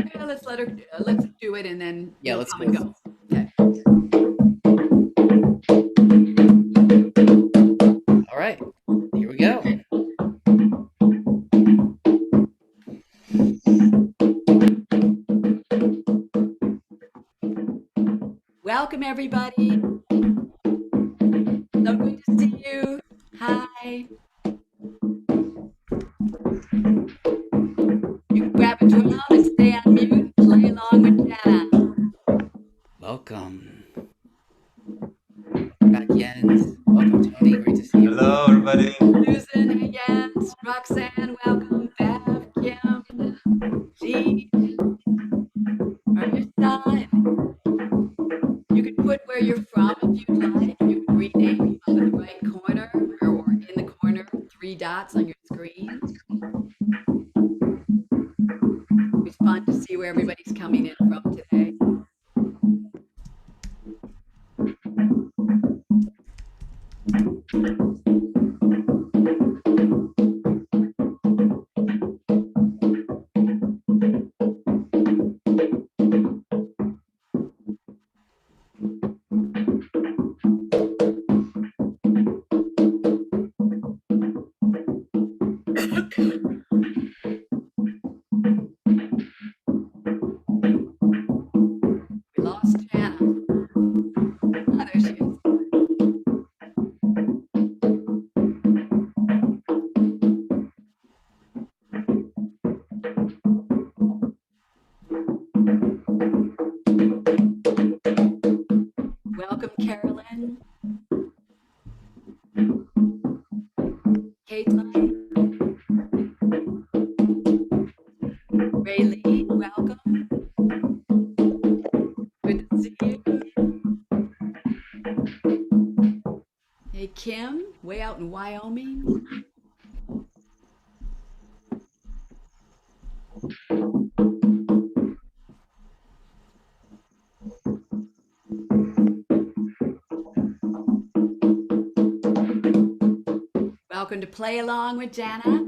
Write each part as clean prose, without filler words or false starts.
Yeah, let's let her. Let's do it, and then Yeah, we'll let's come go. and go. Okay. All right, here we go. Welcome, everybody. So good to see you. Hi. You can grab a drum and stay on mute and play along with Jana. Welcome. Welcome back, Jens. Welcome, Tony. Great to see you. Hello, everybody. Susan, hey Jens, Roxanne, welcome. Bev, Kim, Jean, Arista. You can put where you're from if you'd like. You can rename up in the right corner or in the corner, 3 dots on your screen. It's fun to see where everybody's coming in from today. We lost Jana. Ah, there she is. Welcome, Carolyn. Caitlin. Raylene, welcome. Good to see you. Hey, Kim, way out in Wyoming. Welcome to Play Along with Jana.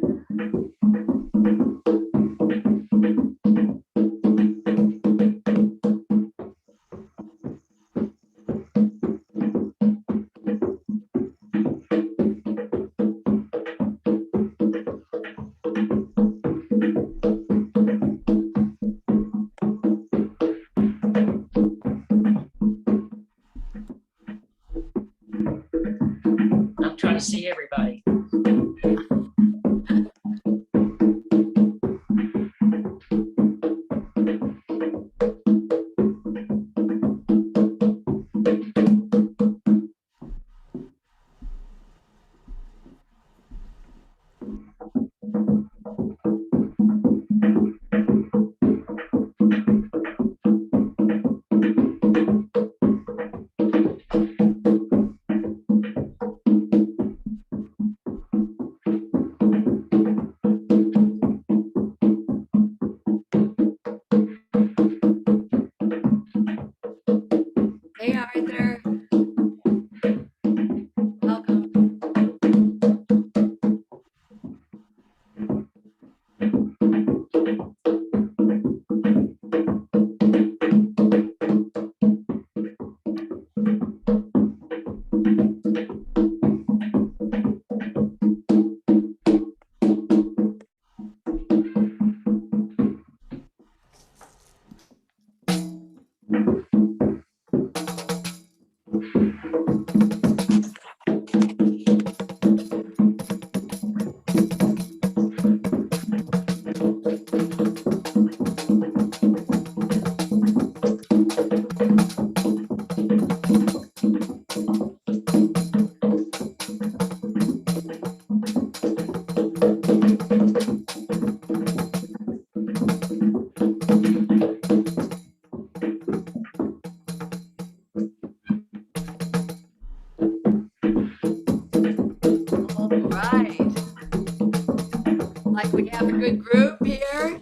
I'm trying to see everybody. Hey, Arthur. Welcome. All right. Like we have a good group here.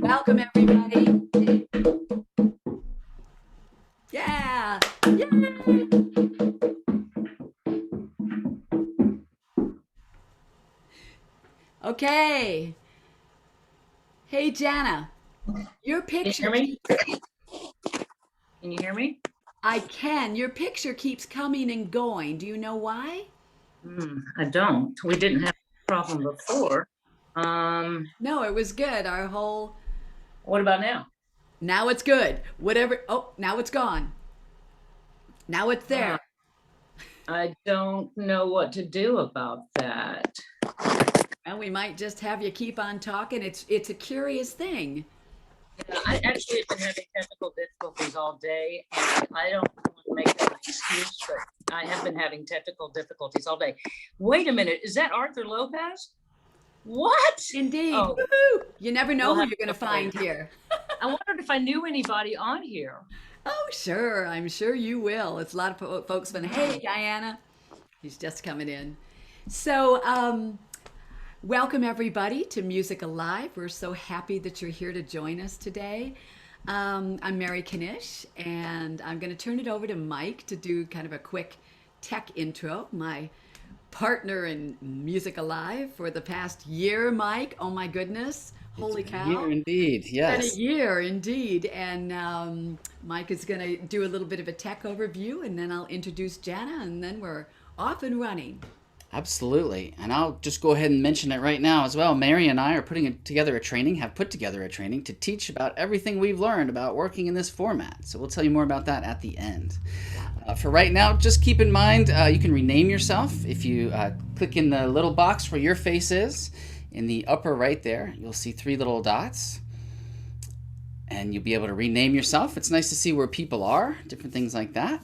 Welcome, everybody. Yeah. Yay. Okay. Hey, Hey, Jana, your Can you picture hear me? keeps, Can you hear me? I can. Your picture keeps coming and going. Do you know why? I don't. We didn't have a problem before. Um, No, it was good. what about now? Now it's good. Whatever. Oh, now it's gone. Now it's Uh, there. I don't know what to do about that. Well, we might just have you keep on talking. It's a curious thing. I actually have been having technical difficulties all day, and I don't want to make that an excuse, but I have been having technical difficulties all day. Wait a minute, is that Arthur Lopez? What? Indeed. Oh, Woohoo! You never know we'll who have you're going to to later. find here. I wondered if I knew anybody on here. Oh, sure. I'm sure you will. It's a lot of folks going, Hmm. hey, Diana. He's just coming in. So, welcome everybody to Music Alive. We're so happy that you're here to join us today. I'm Mary Kanish, and I'm going to turn it over to Mike to do kind of a quick tech intro. My partner in Music Alive for the past year, Mike. Oh my goodness. It's Holy been a year cow. indeed. Been a Yes, year indeed. And Mike is going to do a little bit of a tech overview, and then I'll introduce Jana, and then we're off and running. absolutely. And I'll just go ahead and mention it right now as well. Mary and I are have put together a training to teach about everything we've learned about working in this format. So we'll tell you more about that at the end. For right now, just keep in mind you can rename yourself if you click in the little box where your face is. In the upper right there, you'll see three little dots, and you'll be able to rename yourself. It's nice to see where people are, different things like that.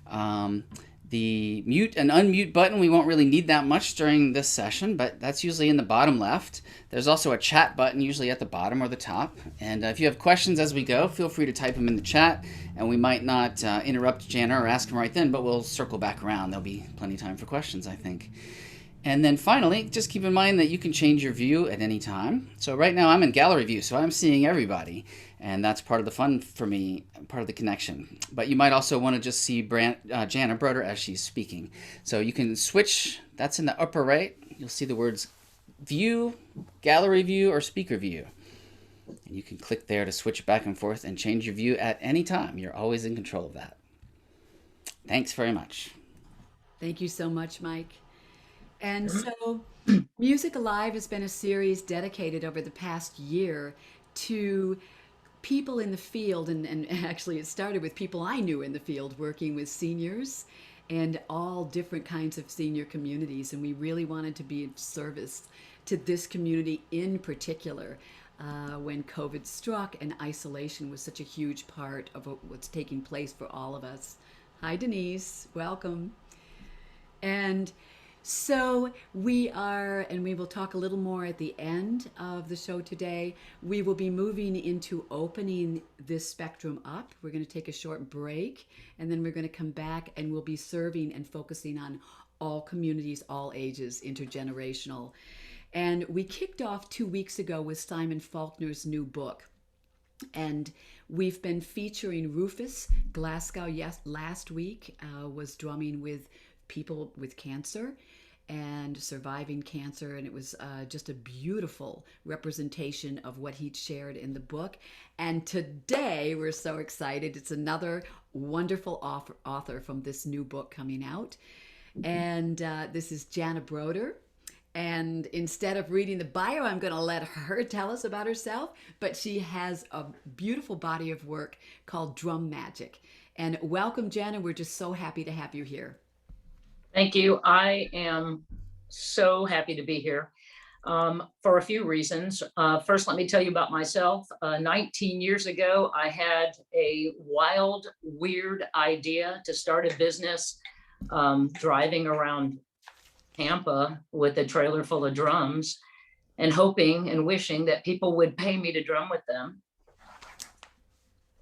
Um, the mute and unmute button, we won't really need that much during this session, but that's usually in the bottom left. There's also a chat button, usually at the bottom or the top. And if you have questions as we go, feel free to type them in the chat, and we might not interrupt Jana or ask them right then, but we'll circle back around. There'll be plenty of time for questions, I think. And then finally, just keep in mind that you can change your view at any time. So right now I'm in gallery view, so I'm seeing everybody. And that's part of the fun for me, part of the connection. But you might also want to just see Jana Broder as she's speaking. So you can switch, that's in the upper right. You'll see the words view, gallery view, or speaker view. And you can click there to switch back and forth and change your view at any time. You're always in control of that. Thanks very much. Thank you so much, Mike. And so, Music Alive has been a series dedicated over the past year to people in the field, and actually, it started with people I knew in the field working with seniors and all different kinds of senior communities. And we really wanted to be of service to this community in particular. When COVID struck and isolation was such a huge part of what's taking place for all of us. Hi, Denise. Welcome. And so we are, and we will talk a little more at the end of the show today. We will be moving into opening this spectrum up. We're going to take a short break, and then we're going to come back and we'll be serving and focusing on all communities, all ages, intergenerational. And we kicked off 2 weeks ago with Simon Faulkner's new book. And we've been featuring Rufus Glasgow. Yes, last week was drumming with people with cancer and surviving cancer, and it was just a beautiful representation of what he'd shared in the book. And today we're so excited. It's another wonderful author from this new book coming out, and this is Jana Broder. And instead of reading the bio, I'm going to let her tell us about herself. But she has a beautiful body of work called Drum Magic. And welcome, Jana. We're just so happy to have you here. Thank you. I am so happy to be here for a few reasons. First, let me tell you about myself. 19 years ago, I had a wild, weird idea to start a business driving around Tampa with a trailer full of drums and hoping and wishing that people would pay me to drum with them.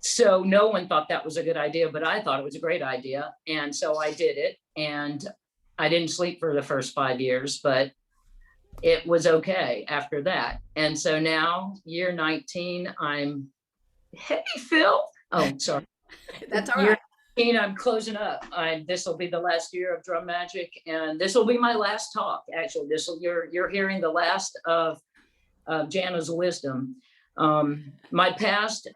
So no one thought that was a good idea, but I thought it was a great idea. And so I did it, and I didn't sleep for the first 5 years, but it was okay after that. And so now, year 19, hey, Phil. Oh, sorry. That's all right. I'm closing up. This will be the last year of Drum Magic, and this will be my last talk. Actually, you're hearing the last of Jana's wisdom. My past,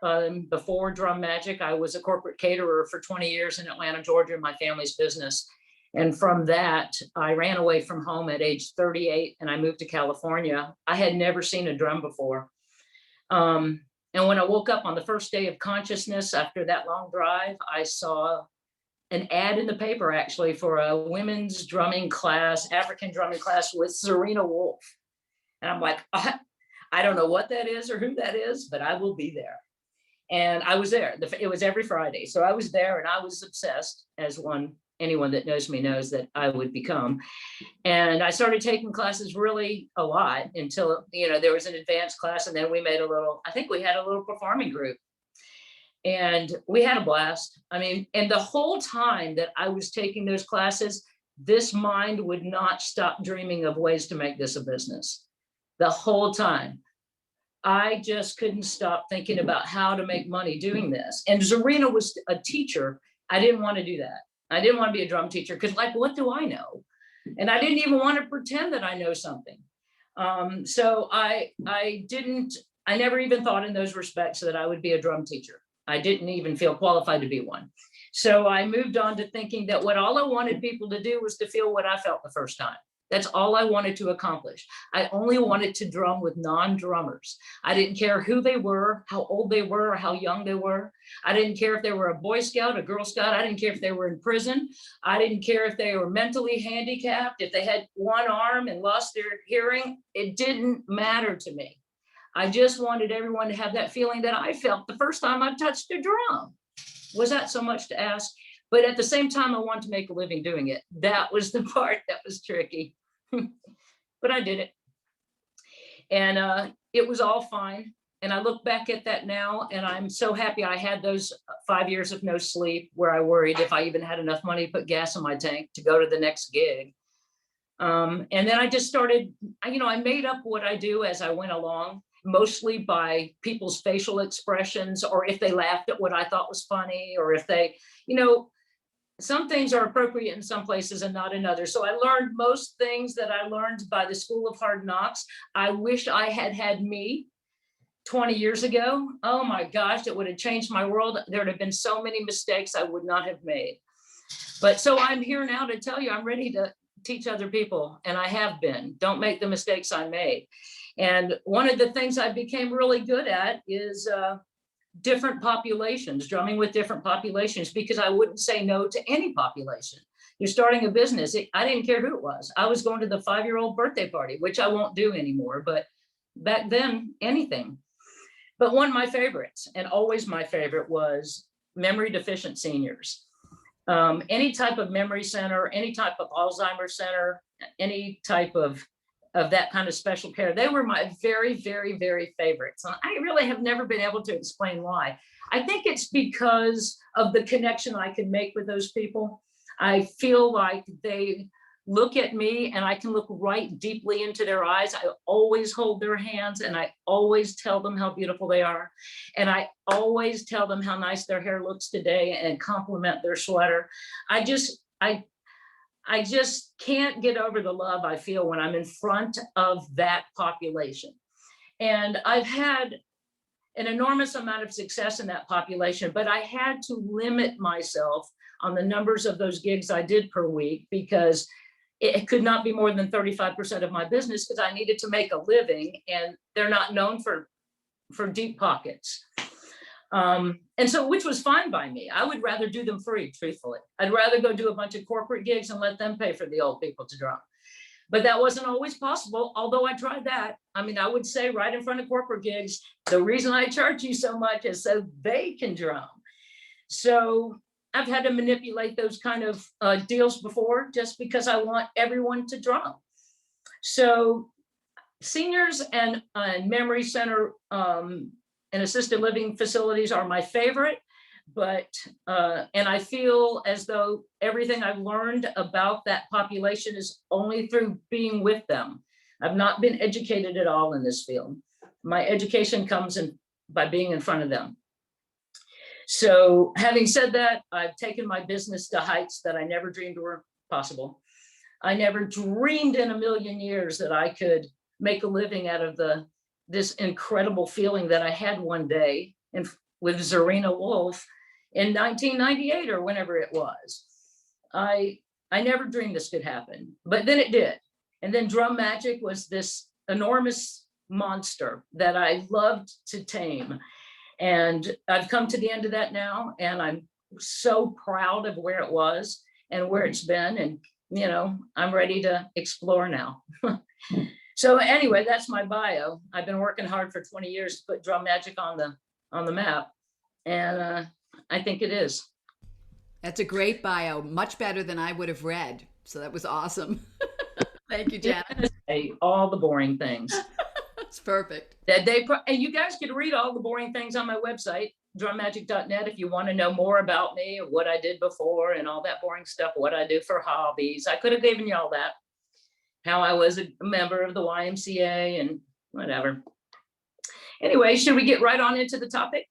before Drum Magic, I was a corporate caterer for 20 years in Atlanta, Georgia, my family's business. And from that, I ran away from home at age 38 and I moved to California. I had never seen a drum before. And when I woke up on the first day of consciousness after that long drive, I saw an ad in the paper actually for a women's drumming class, African drumming class with Serena Wolf. And I'm like, I don't know what that is or who that is, but I will be there. And I was there. It was every Friday. So I was there and I was obsessed, as anyone that knows me knows that I would become. And I started taking classes really a lot until, there was an advanced class. And then we made I think we had a little performing group. And we had a blast. I mean, and the whole time that I was taking those classes, this mind would not stop dreaming of ways to make this a business. The whole time. I just couldn't stop thinking about how to make money doing this. And Zarina was a teacher. I didn't want to do that. I didn't want to be a drum teacher because, like, what do I know? And I didn't even want to pretend that I know something. So I never even thought in those respects that I would be a drum teacher. I didn't even feel qualified to be one. So I moved on to thinking that all I wanted people to do was to feel what I felt the first time. That's all I wanted to accomplish. I only wanted to drum with non-drummers. I didn't care who they were, how old they were, or how young they were. I didn't care if they were a Boy Scout, a Girl Scout. I didn't care if they were in prison. I didn't care if they were mentally handicapped, if they had one arm and lost their hearing. It didn't matter to me. I just wanted everyone to have that feeling that I felt the first time I touched a drum. Was that so much to ask? But at the same time, I wanted to make a living doing it. That was the part that was tricky. But I did it. And it was all fine. And I look back at that now, and I'm so happy I had those 5 years of no sleep where I worried if I even had enough money to put gas in my tank to go to the next gig. And then I just started, I made up what I do as I went along, mostly by people's facial expressions, or if they laughed at what I thought was funny, or if they, some things are appropriate in some places and not in others. So I learned most things that I learned by the School of Hard Knocks. I wish I had had me 20 years ago. Oh my gosh, it would have changed my world. There would have been so many mistakes I would not have made. But so I'm here now to tell you, I'm ready to teach other people, and I have been. Don't make the mistakes I made. And one of the things I became really good at is different populations, drumming with different populations, because I wouldn't say no to any population. You're starting a business. I didn't care who it was. I was going to the 5-year-old birthday party, which I won't do anymore, but back then, anything. But one of my favorites, and always my favorite, was memory deficient seniors. Any type of memory center, any type of Alzheimer's center, any type of that kind of special care. They were my very, very, very favorites. And I really have never been able to explain why. I think it's because of the connection I can make with those people. I feel like they look at me and I can look right deeply into their eyes. I always hold their hands and I always tell them how beautiful they are. And I always tell them how nice their hair looks today and compliment their sweater. I just can't get over the love I feel when I'm in front of that population. And I've had an enormous amount of success in that population, but I had to limit myself on the numbers of those gigs I did per week, because it could not be more than 35% of my business, because I needed to make a living, and they're not known for deep pockets. And so, which was fine by me. I would rather do them free, truthfully. I'd rather go do a bunch of corporate gigs and let them pay for the old people to drum. But that wasn't always possible, although I tried that. I mean, I would say right in front of corporate gigs, the reason I charge you so much is so they can drum. So I've had to manipulate those kind of deals before, just because I want everyone to drum. So seniors and memory center and assisted living facilities are my favorite, but and I feel as though everything I've learned about that population is only through being with them. I've not been educated at all in this field. My education comes by being in front of them. So having said that, I've taken my business to heights that I never dreamed were possible. I never dreamed in a million years that I could make a living out of the this incredible feeling that I had one day with Zarina Wolf in 1998 or whenever it was. I never dreamed this could happen, but then it did. And then Drum Magic was this enormous monster that I loved to tame. And I've come to the end of that now, and I'm so proud of where it was and where it's been. And, you know, I'm ready to explore now. So anyway, that's my bio. I've been working hard for 20 years to put Drum Magic on the map. And I think it is. That's a great bio, much better than I would have read. So that was awesome. Thank you, Jana. All the boring things. That's perfect. And you guys can read all the boring things on my website, drummagic.net, if you want to know more about me, what I did before and all that boring stuff, what I do for hobbies. I could have given you all that, how I was a member of the YMCA and whatever. Anyway, should we get right on into the topic?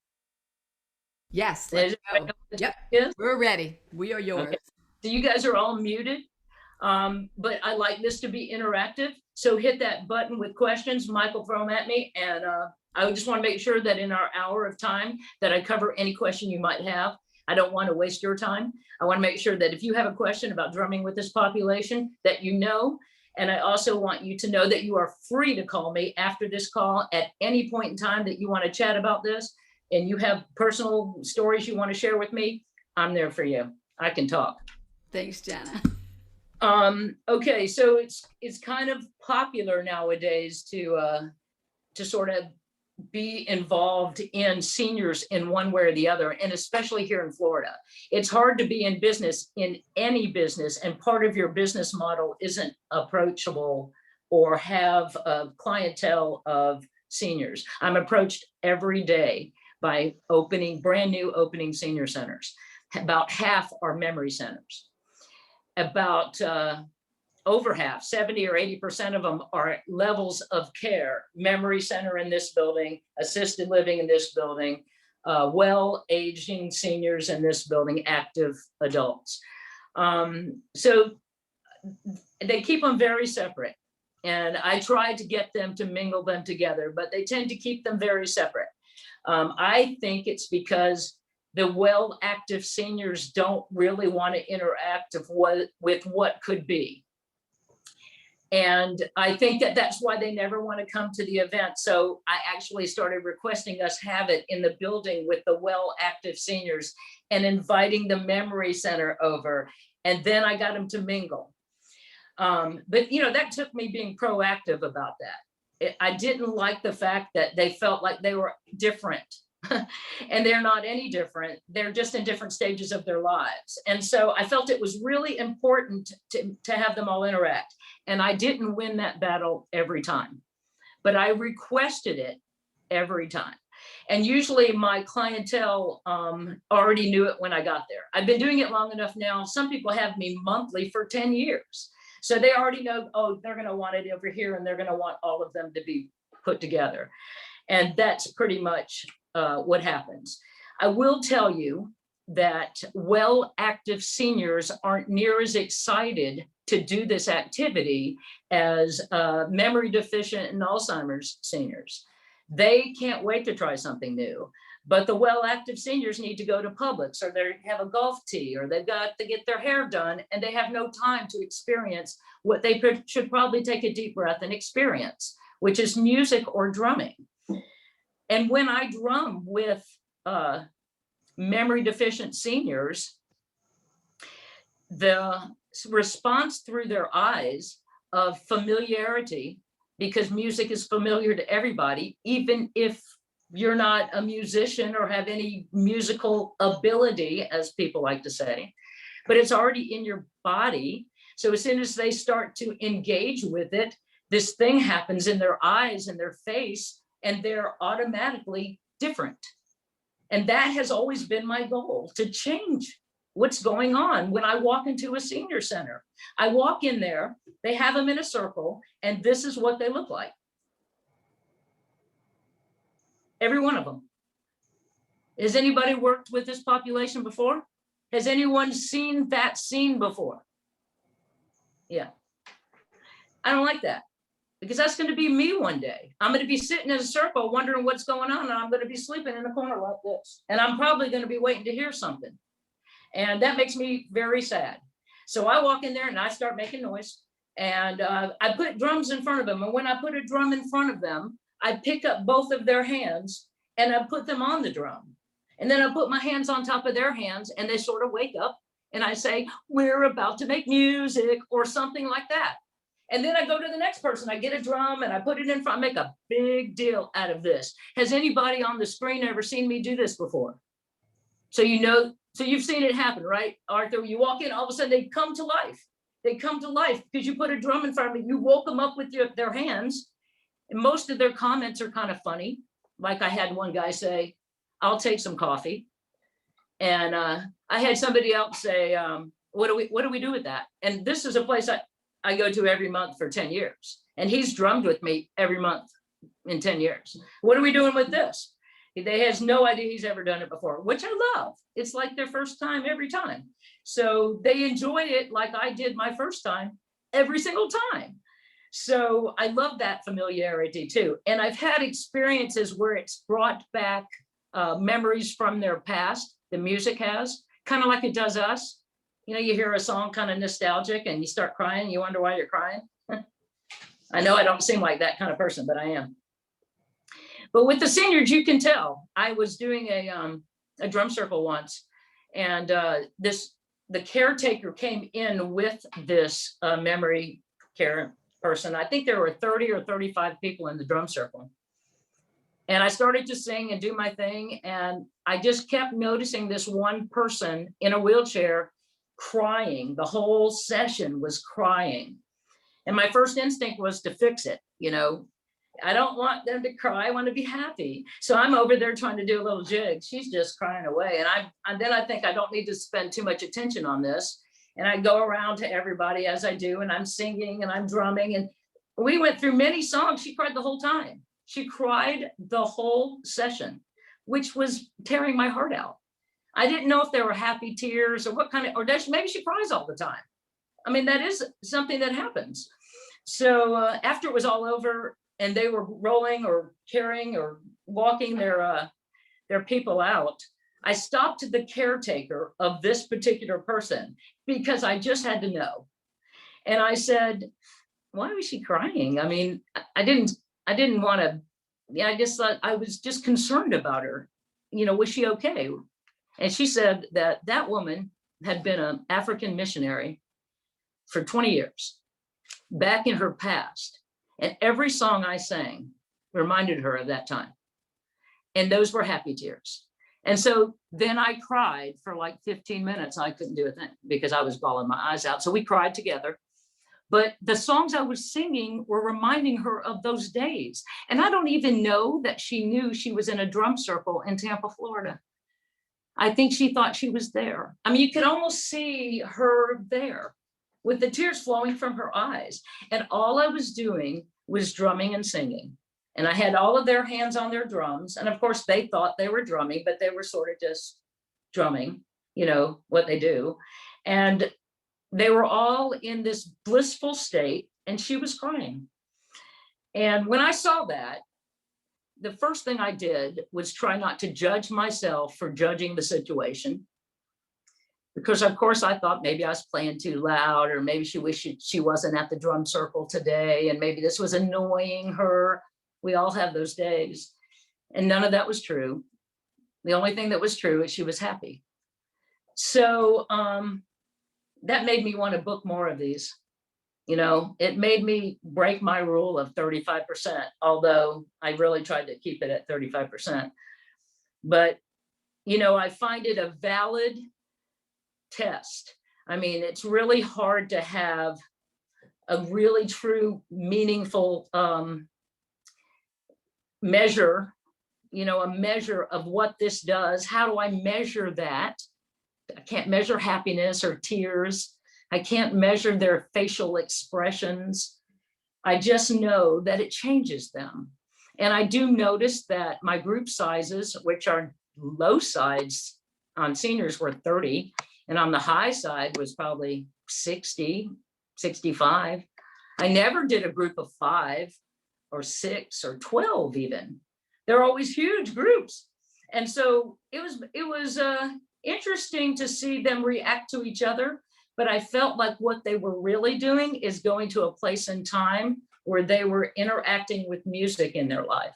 Yes, let's go. Yep, we're ready. We are yours. Okay. So you guys are all muted, but I like this to be interactive. So hit that button with questions, Michael, throw them at me. And I just want to make sure that in our hour of time that I cover any question you might have. I don't want to waste your time. I want to make sure that if you have a question about drumming with this population, that you know. And I also want you to know that you are free to call me after this call at any point in time that you want to chat about this. And you have personal stories you want to share with me, I'm there for you. I can talk. Thanks, Jana. Okay, so it's kind of popular nowadays to sort of be involved in seniors in one way or the other, and especially here in Florida. It's hard to be in business, in any business, and part of your business model isn't approachable or have a clientele of seniors. I'm approached every day by brand new opening senior centers. About half are memory centers. About over half, 70 or 80% of them are levels of care. Memory center in this building, assisted living in this building, well-aging seniors in this building, active adults. So they keep them very separate. And I try to get them to mingle them together, but they tend to keep them very separate. I think it's because the well-active seniors don't really want to interact with what could be. And I think that that's why they never want to come to the event. So I actually started requesting us have it in the building with the well-active seniors and inviting the memory center over. And then I got them to mingle. But, you know, that took me being proactive about that. I didn't like the fact that they felt like they were different. And they're not any different. They're just in different stages of their lives. And so I felt it was really important to have them all interact. And I didn't win that battle every time, but I requested it every time. And usually my clientele already knew it when I got there. I've been doing it long enough now. Some people have me monthly for 10 years. So they already know, oh, they're going to want it over here and they're going to want all of them to be put together. And that's pretty much what happens. I will tell you that well-active seniors aren't near as excited to do this activity as memory deficient and Alzheimer's seniors. They can't wait to try something new. But the well-active seniors need to go to Publix, or they have a golf tee, or they've got to get their hair done, and they have no time to experience what they should probably take a deep breath and experience, which is music or drumming. And when I drum with memory deficient seniors, the response through their eyes of familiarity, because music is familiar to everybody, even if you're not a musician or have any musical ability, as people like to say, but it's already in your body. So as soon as they start to engage with it, this thing happens in their eyes and their face, and they're automatically different. And that has always been my goal, to change what's going on when I walk into a senior center. I walk in there, they have them in a circle, and this is what they look like. Every one of them. Has anybody worked with this population before? Has anyone seen that scene before? Yeah. I don't like that. because that's going to be me one day. I'm going to be sitting in a circle wondering what's going on, and I'm going to be sleeping in a corner like this. And I'm probably going to be waiting to hear something. And that makes me very sad. So I walk in there and I start making noise. And I put drums in front of them. And when I put a drum in front of them, I pick up both of their hands and I put them on the drum. And then I put my hands on top of their hands and they sort of wake up. And I say, we're about to make music or something like that. And then I go to the next person, I get a drum and I put it in front, I make a big deal out of this. Has anybody on the screen ever seen me do this before? So you know, so you've seen it happen, right, Arthur? You walk in, all of a sudden they come to life. They come to life because you put a drum in front of them, you woke them up with their hands. And most of their comments are kind of funny. Like I had one guy say, I'll take some coffee. And I had somebody else say, what do we do with that? And this is a place I go to every month for 10 years. And he's drummed with me every month in 10 years. What are we doing with this? They has no idea he's ever done it before, which I love. It's like their first time every time. So they enjoy it like I did my first time every single time. So I love that familiarity too. And I've had experiences where it's brought back memories from their past. The music has, kind of like it does us. You know, you hear a song kind of nostalgic and you start crying, you wonder why you're crying. I know I don't seem like that kind of person, but I am. But with the seniors, you can tell. I was doing a drum circle once, and the caretaker came in with this memory care person. I think there were 30 or 35 people in the drum circle. And I started to sing and do my thing. And I just kept noticing this one person in a wheelchair crying. The whole session was crying. And my first instinct was to fix it. You know, I don't want them to cry. I want to be happy. So I'm over there trying to do a little jig. She's just crying away. And then I think I don't need to spend too much attention on this. And I go around to everybody as I do, and I'm singing and I'm drumming. And we went through many songs. She cried the whole time. She cried the whole session, which was tearing my heart out. I didn't know if they were happy tears or what kind of, or maybe she cries all the time. I mean, that is something that happens. So after it was all over and they were rolling or carrying or walking their people out, I stopped the caretaker of this particular person because I just had to know. And I said, why was she crying? I mean, I didn't want to, yeah, I just thought I was just concerned about her. You know, was she okay? And she said that that woman had been an African missionary for 20 years back in her past. And every song I sang reminded her of that time. And those were happy tears. And so then I cried for like 15 minutes. I couldn't do a thing because I was bawling my eyes out. So we cried together. But the songs I was singing were reminding her of those days. And I don't even know that she knew she was in a drum circle in Tampa, Florida. I think she thought she was there. I mean, you could almost see her there with the tears flowing from her eyes. And all I was doing was drumming and singing. And I had all of their hands on their drums. And of course, they thought they were drumming, but they were sort of just drumming, you know, what they do. And they were all in this blissful state, and she was crying. And when I saw that, the first thing I did was try not to judge myself for judging the situation. Because of course I thought maybe I was playing too loud, or maybe she wished she wasn't at the drum circle today, and maybe this was annoying her. We all have those days. And none of that was true. The only thing that was true is she was happy. So that made me want to book more of these. You know, it made me break my rule of 35%, although I really tried to keep it at 35%. But, you know, I find it a valid test. I mean, it's really hard to have a really true, meaningful measure, you know, a measure of what this does. How do I measure that? I can't measure happiness or tears. I can't measure their facial expressions. I just know that it changes them. And I do notice that my group sizes, which are low sides on seniors, were 30, and on the high side was probably 60, 65. I never did a group of 5 or 6 or 12 even. They're always huge groups. And so it was interesting to see them react to each other. But I felt like what they were really doing is going to a place and time where they were interacting with music in their life.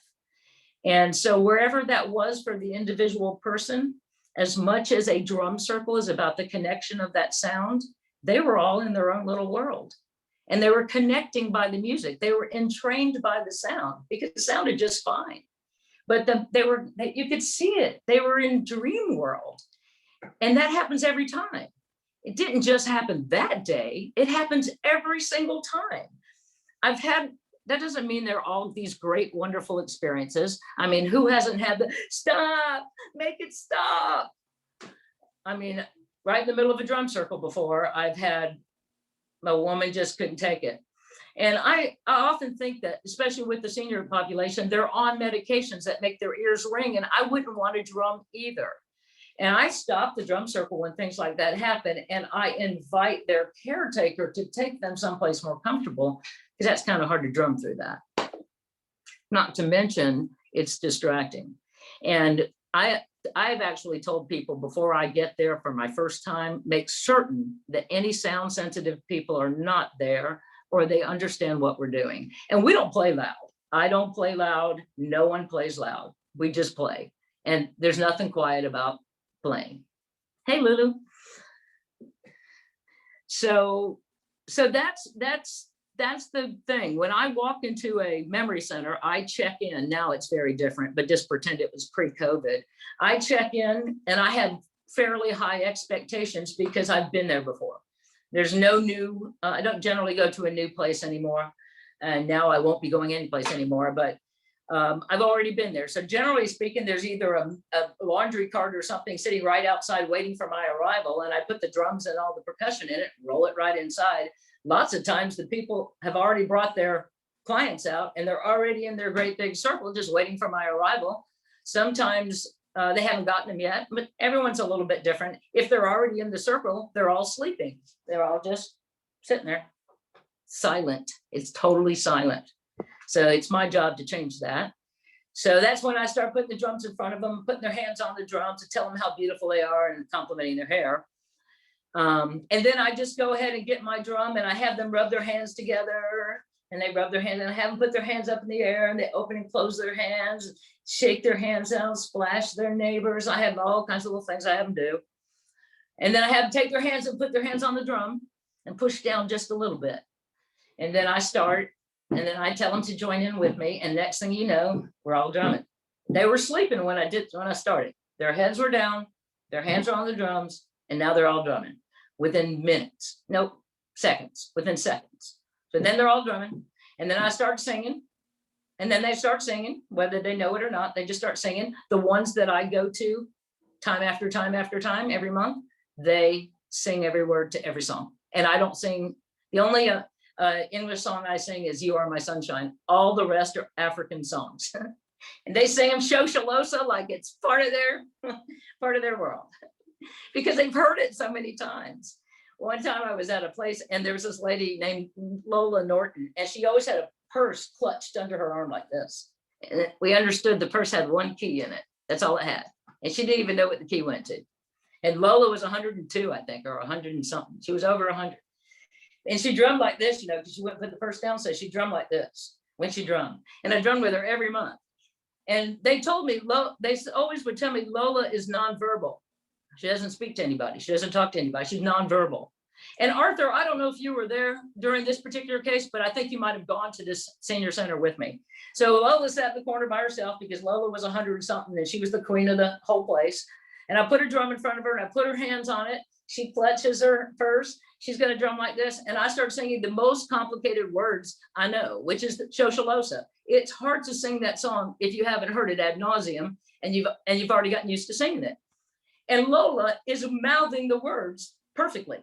And so wherever that was for the individual person, as much as a drum circle is about the connection of that sound, they were all in their own little world. And they were connecting by the music. They were entrained by the sound because it sounded just fine. But you could see it. They were in dream world. And that happens every time. It didn't just happen that day. It happens every single time. That doesn't mean they're all these great, wonderful experiences. I mean, who hasn't had the stop, make it stop? I mean, right in the middle of a drum circle before, I've had a woman just couldn't take it. And I often think that, especially with the senior population, they're on medications that make their ears ring, and I wouldn't want to drum either. And I stop the drum circle when things like that happen, and I invite their caretaker to take them someplace more comfortable, because that's kind of hard to drum through that. Not to mention, it's distracting. And I've actually told people before I get there for my first time, make certain that any sound sensitive people are not there, or they understand what we're doing. And we don't play loud. I don't play loud. No one plays loud. We just play. And there's nothing quiet about playing. Hey, Lulu. So that's the thing. When I walk into a memory center, I check in. Now it's very different, but just pretend it was pre-COVID. I check in and I have fairly high expectations because I've been there before. There's no new, I don't generally go to a new place anymore. And now I won't be going any place anymore, but I've already been there. So generally speaking, there's either a laundry cart or something sitting right outside waiting for my arrival. And I put the drums and all the percussion in it, roll it right inside. Lots of times the people have already brought their clients out and they're already in their great big circle, just waiting for my arrival. Sometimes they haven't gotten them yet, but everyone's a little bit different. If they're already in the circle, they're all sleeping. They're all just sitting there, silent. It's totally silent. So it's my job to change that. So that's when I start putting the drums in front of them, putting their hands on the drums to tell them how beautiful they are and complimenting their hair. And then I just go ahead and get my drum and I have them rub their hands together, and they rub their hands, and I have them put their hands up in the air, and they open and close their hands, shake their hands out, splash their neighbors. I have all kinds of little things I have them do. And then I have them take their hands and put their hands on the drum and push down just a little bit. And then I start, and then I tell them to join in with me. And next thing you know, we're all drumming. They were sleeping when I started. Their heads were down, their hands are on the drums, and now they're all drumming within minutes. Nope, seconds, within seconds. So then they're all drumming. And then I start singing. And then they start singing, whether they know it or not, they just start singing. The ones that I go to time after time after time, every month, they sing every word to every song. And I don't sing, the only English song I sing is You Are My Sunshine. All the rest are African songs. And they sing them Shoshalosa like it's part of their world, because they've heard it so many times. One time I was at a place and there was this lady named Lola Norton, and she always had a purse clutched under her arm like this. And we understood the purse had one key in it. That's all it had. And she didn't even know what the key went to. And Lola was 102, I think, or 100 and something. She was over 100. And she drummed like this, you know, because she wouldn't put the purse down. So she drummed like this when she drummed. And I drummed with her every month. And they told me, they always would tell me Lola is nonverbal. She doesn't speak to anybody. She doesn't talk to anybody. She's nonverbal. And Arthur, I don't know if you were there during this particular case, but I think you might have gone to this senior center with me. So Lola sat in the corner by herself because Lola was 100 something and she was the queen of the whole place. And I put a drum in front of her and I put her hands on it. She clutches her purse. She's going to drum like this. And I start singing the most complicated words I know, which is the Shoshalosa. It's hard to sing that song if you haven't heard it ad nauseum and you've already gotten used to singing it. And Lola is mouthing the words perfectly.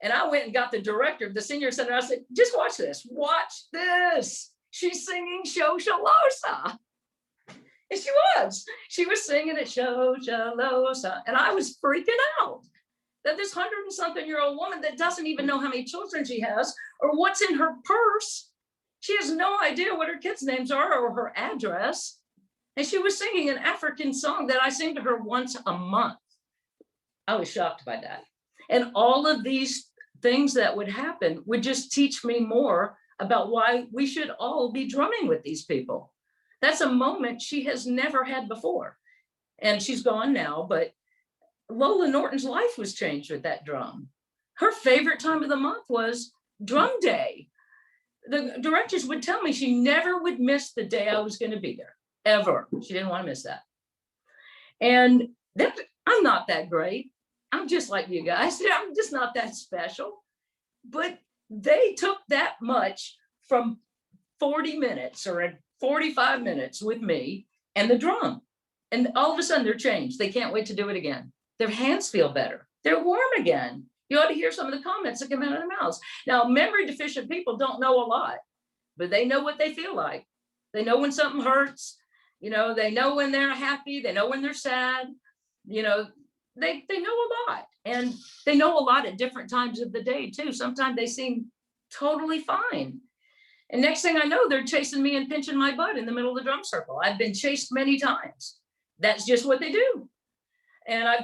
And I went and got the director of the senior center. I said, just watch this. Watch this. She's singing Shoshalosa. And she was singing it Shoshalosa. And I was freaking out. that this 100-something-year-old woman that doesn't even know how many children she has or what's in her purse. She has no idea what her kids' names are or her address. And she was singing an African song that I sing to her once a month. I was shocked by that. And all of these things that would happen would just teach me more about why we should all be drumming with these people. That's a moment she has never had before. And she's gone now, but Lola Norton's life was changed with that drum. Her favorite time of the month was drum day. The directors would tell me she never would miss the day I was going to be there, ever. She didn't want to miss that. And that, I'm not that great. I'm just like you guys. I'm just not that special. But they took that much from 40 minutes or 45 minutes with me and the drum. And all of a sudden they're changed. They can't wait to do it again. Their hands feel better. They're warm again. You ought to hear some of the comments that come out of their mouths. Now, memory deficient people don't know a lot, but they know what they feel like. They know when something hurts. You know, they know when they're happy. They know when they're sad. You know, they know a lot. And they know a lot at different times of the day, too. Sometimes they seem totally fine. And next thing I know, they're chasing me and pinching my butt in the middle of the drum circle. I've been chased many times. That's just what they do. And I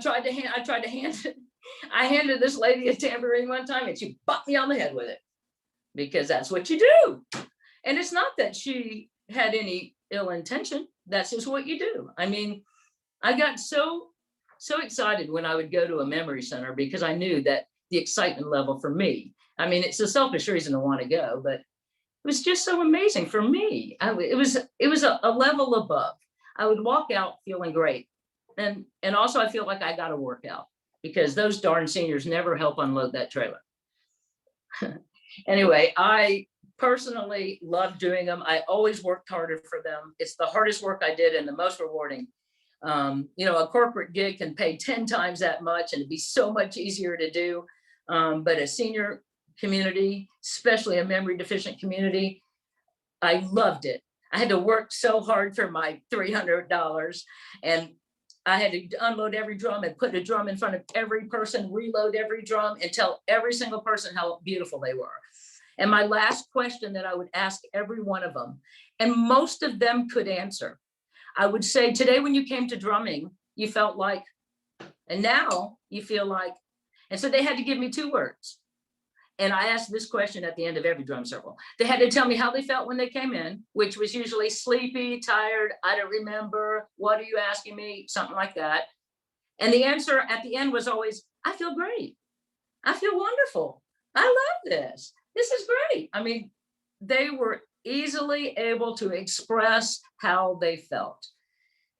handed this lady a tambourine one time and she bopped me on the head with it because that's what you do. And it's not that she had any ill intention. That's just what you do. I mean, I got so excited when I would go to a memory center because I knew that the excitement level for me, I mean, it's a selfish reason to want to go, but it was just so amazing for me. It was a level above. I would walk out feeling great. And also I feel like I got to work out because those darn seniors never help unload that trailer. Anyway, I personally love doing them. I always worked harder for them. It's the hardest work I did and the most rewarding. You know, a corporate gig can pay 10 times that much and it'd be so much easier to do. But a senior community, especially a memory deficient community, I loved it. I had to work so hard for my $300 and I had to unload every drum and put a drum in front of every person, reload every drum and tell every single person how beautiful they were. And my last question that I would ask every one of them, and most of them could answer, I would say, today when you came to drumming, you felt like, and now you feel like, and so they had to give me 2 words. And I asked this question at the end of every drum circle. They had to tell me how they felt when they came in, which was usually sleepy, tired, I don't remember, what are you asking me, something like that. And the answer at the end was always, I feel great. I feel wonderful. I love this. This is great. I mean, they were easily able to express how they felt.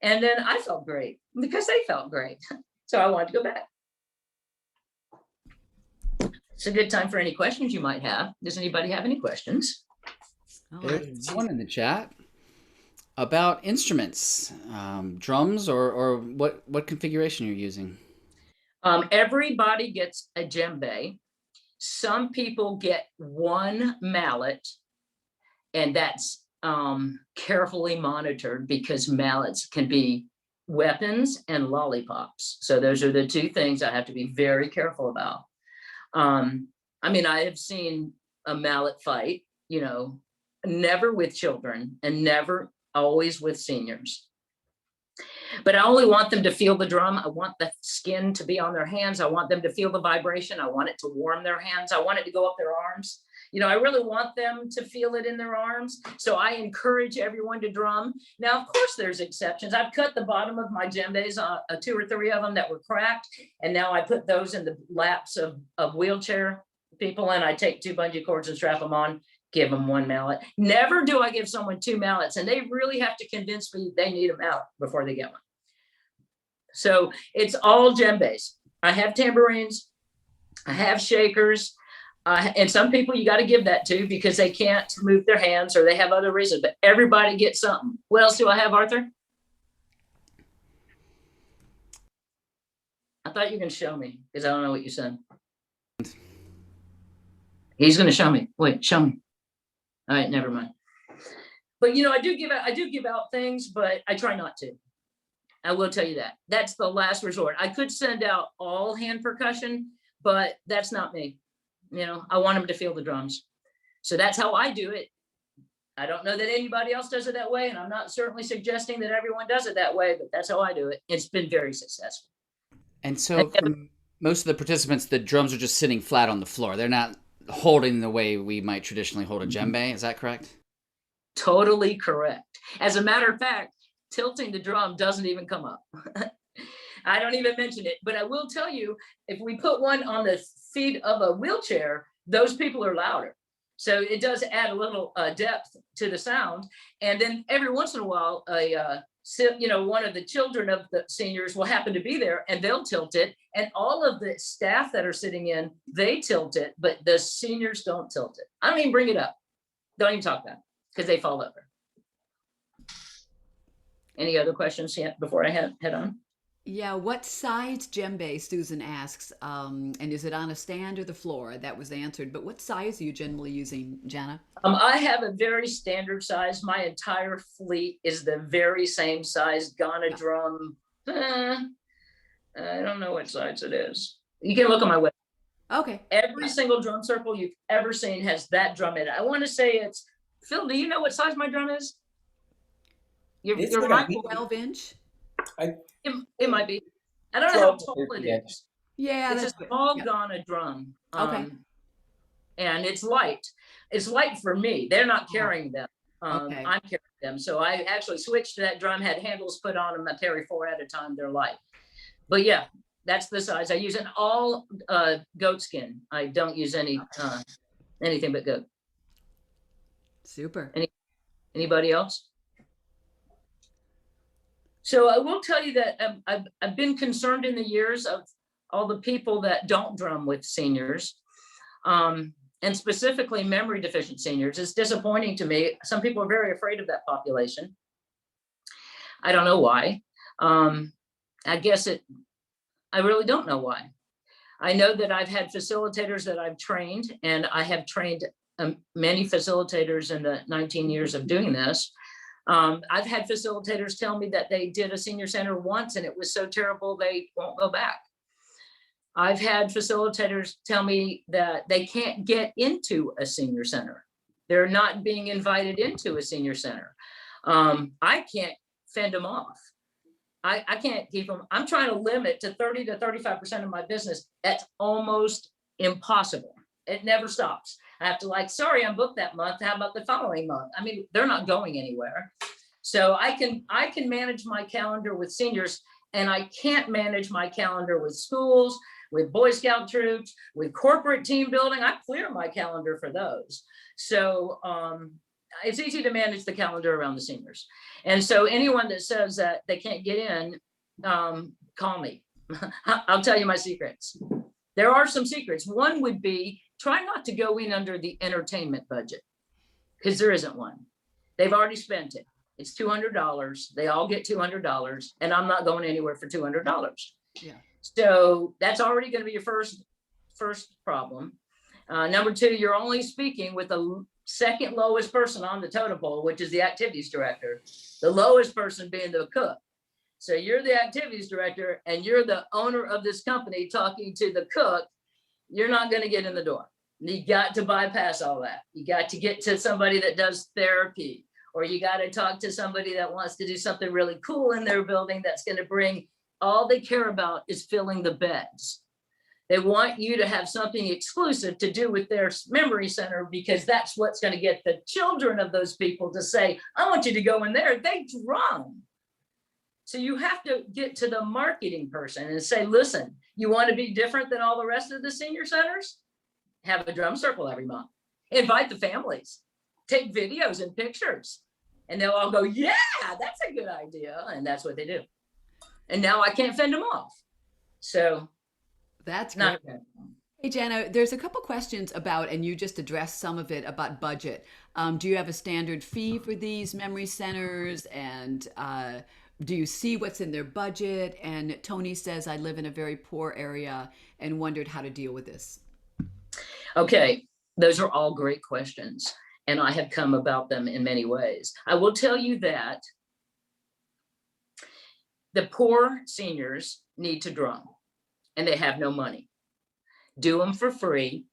And then I felt great because they felt great. So I wanted to go back. It's a good time for any questions you might have. Does anybody have any questions? There's one in the chat about instruments, drums, or what configuration you're using. Everybody gets a djembe. Some people get one mallet, and that's carefully monitored because mallets can be weapons and lollipops. So those are the 2 things I have to be very careful about. I mean, I have seen a mallet fight, you know, never with children and never always with seniors. But I only want them to feel the drum. I want the skin to be on their hands. I want them to feel the vibration. I want it to warm their hands. I want it to go up their arms. You know, I really want them to feel it in their arms. So I encourage everyone to drum. Now, of course, there's exceptions. I've cut the bottom of my djembes, 2 or 3 of them that were cracked. And now I put those in the laps of wheelchair people. And I take 2 bungee cords and strap them on, give them 1 mallet. Never do I give someone 2 mallets. And they really have to convince me they need them out before they get one. So it's all djembes. I have tambourines. I have shakers. And some people you got to give that to because they can't move their hands or they have other reasons, but everybody gets something. What else do I have, Arthur? I thought you were going to show me because I don't know what you said. He's going to show me. Wait, show me. All right, never mind. But you know, I do give out things, but I try not to. I will tell you that. That's the last resort. I could send out all hand percussion, but that's not me. You know, I want them to feel the drums. So that's how I do it. I don't know that anybody else does it that way, and I'm not certainly suggesting that everyone does it that way, but that's how I do it. It's been very successful. And And so for most of the participants, the drums are just sitting flat on the floor. They're not holding the way we might traditionally hold a djembe. Is that correct? totally correct. As a matter of fact, tilting the drum doesn't even come up. I don't even mention it, but I will tell you, if we put one on the seat of a wheelchair, those people are louder. So it does add a little depth to the sound. And then every once in a while, one of the children of the seniors will happen to be there and they'll tilt it. And all of the staff that are sitting in, they tilt it, but the seniors don't tilt it. I don't even bring it up. Don't even talk about it because they fall over. Any other questions yet before I head on? Yeah, what size djembe, Susan asks, and is it on a stand or the floor? That was answered, but what size are you generally using, Jana? I have a very standard size. My entire fleet is the very same size Ghana drum. I don't know what size it is. You can look on my website. Okay. Every single drum circle you've ever seen has that drum in it. I want to say it's, Phil, do you know what size my drum is? It's You're like right. 12-inch? It might be. I don't know how 12 to tall it 13 inch. is. Yeah, It's a that's good. small Yeah. Ghana drum. Okay. And it's light. It's light for me. They're not carrying them. Okay. I'm carrying them. So I actually switched to that drum, had handles put on them. I carry 4 at a time. They're light. But yeah, that's the size. I use an all goat skin. I don't use anything but goat. Super. Anybody else? So I will tell you that I've been concerned in the years of all the people that don't drum with seniors, and specifically memory deficient seniors. It's disappointing to me. Some people are very afraid of that population. I don't know why. I really don't know why. I know that I've had facilitators that I've trained, and I have trained many facilitators in the 19 years of doing this. I've had facilitators tell me that they did a senior center once and it was so terrible they won't go back. I've had facilitators tell me that they can't get into a senior center. They're not being invited into a senior center. I can't fend them off. I can't keep them. I'm trying to limit to 30 to 35% of my business. That's almost impossible. It never stops. I have to sorry, I'm booked that month. How about the following month? I mean, they're not going anywhere. So I can manage my calendar with seniors, and I can't manage my calendar with schools, with Boy Scout troops, with corporate team building. I clear my calendar for those. So it's easy to manage the calendar around the seniors. And so anyone that says that they can't get in, call me. I'll tell you my secrets. There are some secrets. One would be try not to go in under the entertainment budget, because there isn't one. They've already spent it. It's $200. They all get $200, and I'm not going anywhere for $200. Yeah. So that's already going to be your first problem. Number 2, you're only speaking with the second lowest person on the totem pole, which is the activities director. The lowest person being the cook. So you're the activities director and you're the owner of this company talking to the cook. You're not going to get in the door. You got to bypass all that. You got to get to somebody that does therapy, or you got to talk to somebody that wants to do something really cool in their building that's going to bring, all they care about is filling the beds. They want you to have something exclusive to do with their memory center, because that's what's going to get the children of those people to say, I want you to go in there. They drum. So you have to get to the marketing person and say, listen, you want to be different than all the rest of the senior centers? Have a drum circle every month. Invite the families. Take videos and pictures. And they'll all go, yeah, that's a good idea. And that's what they do. And now I can't fend them off. So that's not great. Hey, Jana, there's a couple questions about, and you just addressed some of it, about budget. Do you have a standard fee for these memory centers? And do you see what's in their budget? And Tony says, I live in a very poor area and wondered how to deal with this. Okay, those are all great questions. And I have come about them in many ways. I will tell you that the poor seniors need to drum and they have no money. do them for free,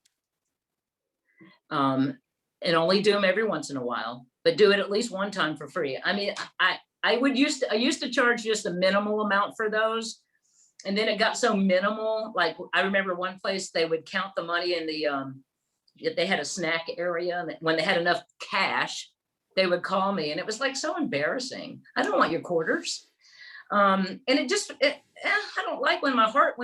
and only do them every once in a while, but do it at least one time for free. I mean, I used to charge just a minimal amount for those. And then it got so minimal. Like I remember one place they would count the money in the, if they had a snack area, and when they had enough cash, they would call me, and it was like so embarrassing. I don't want your quarters. And I don't like when my heart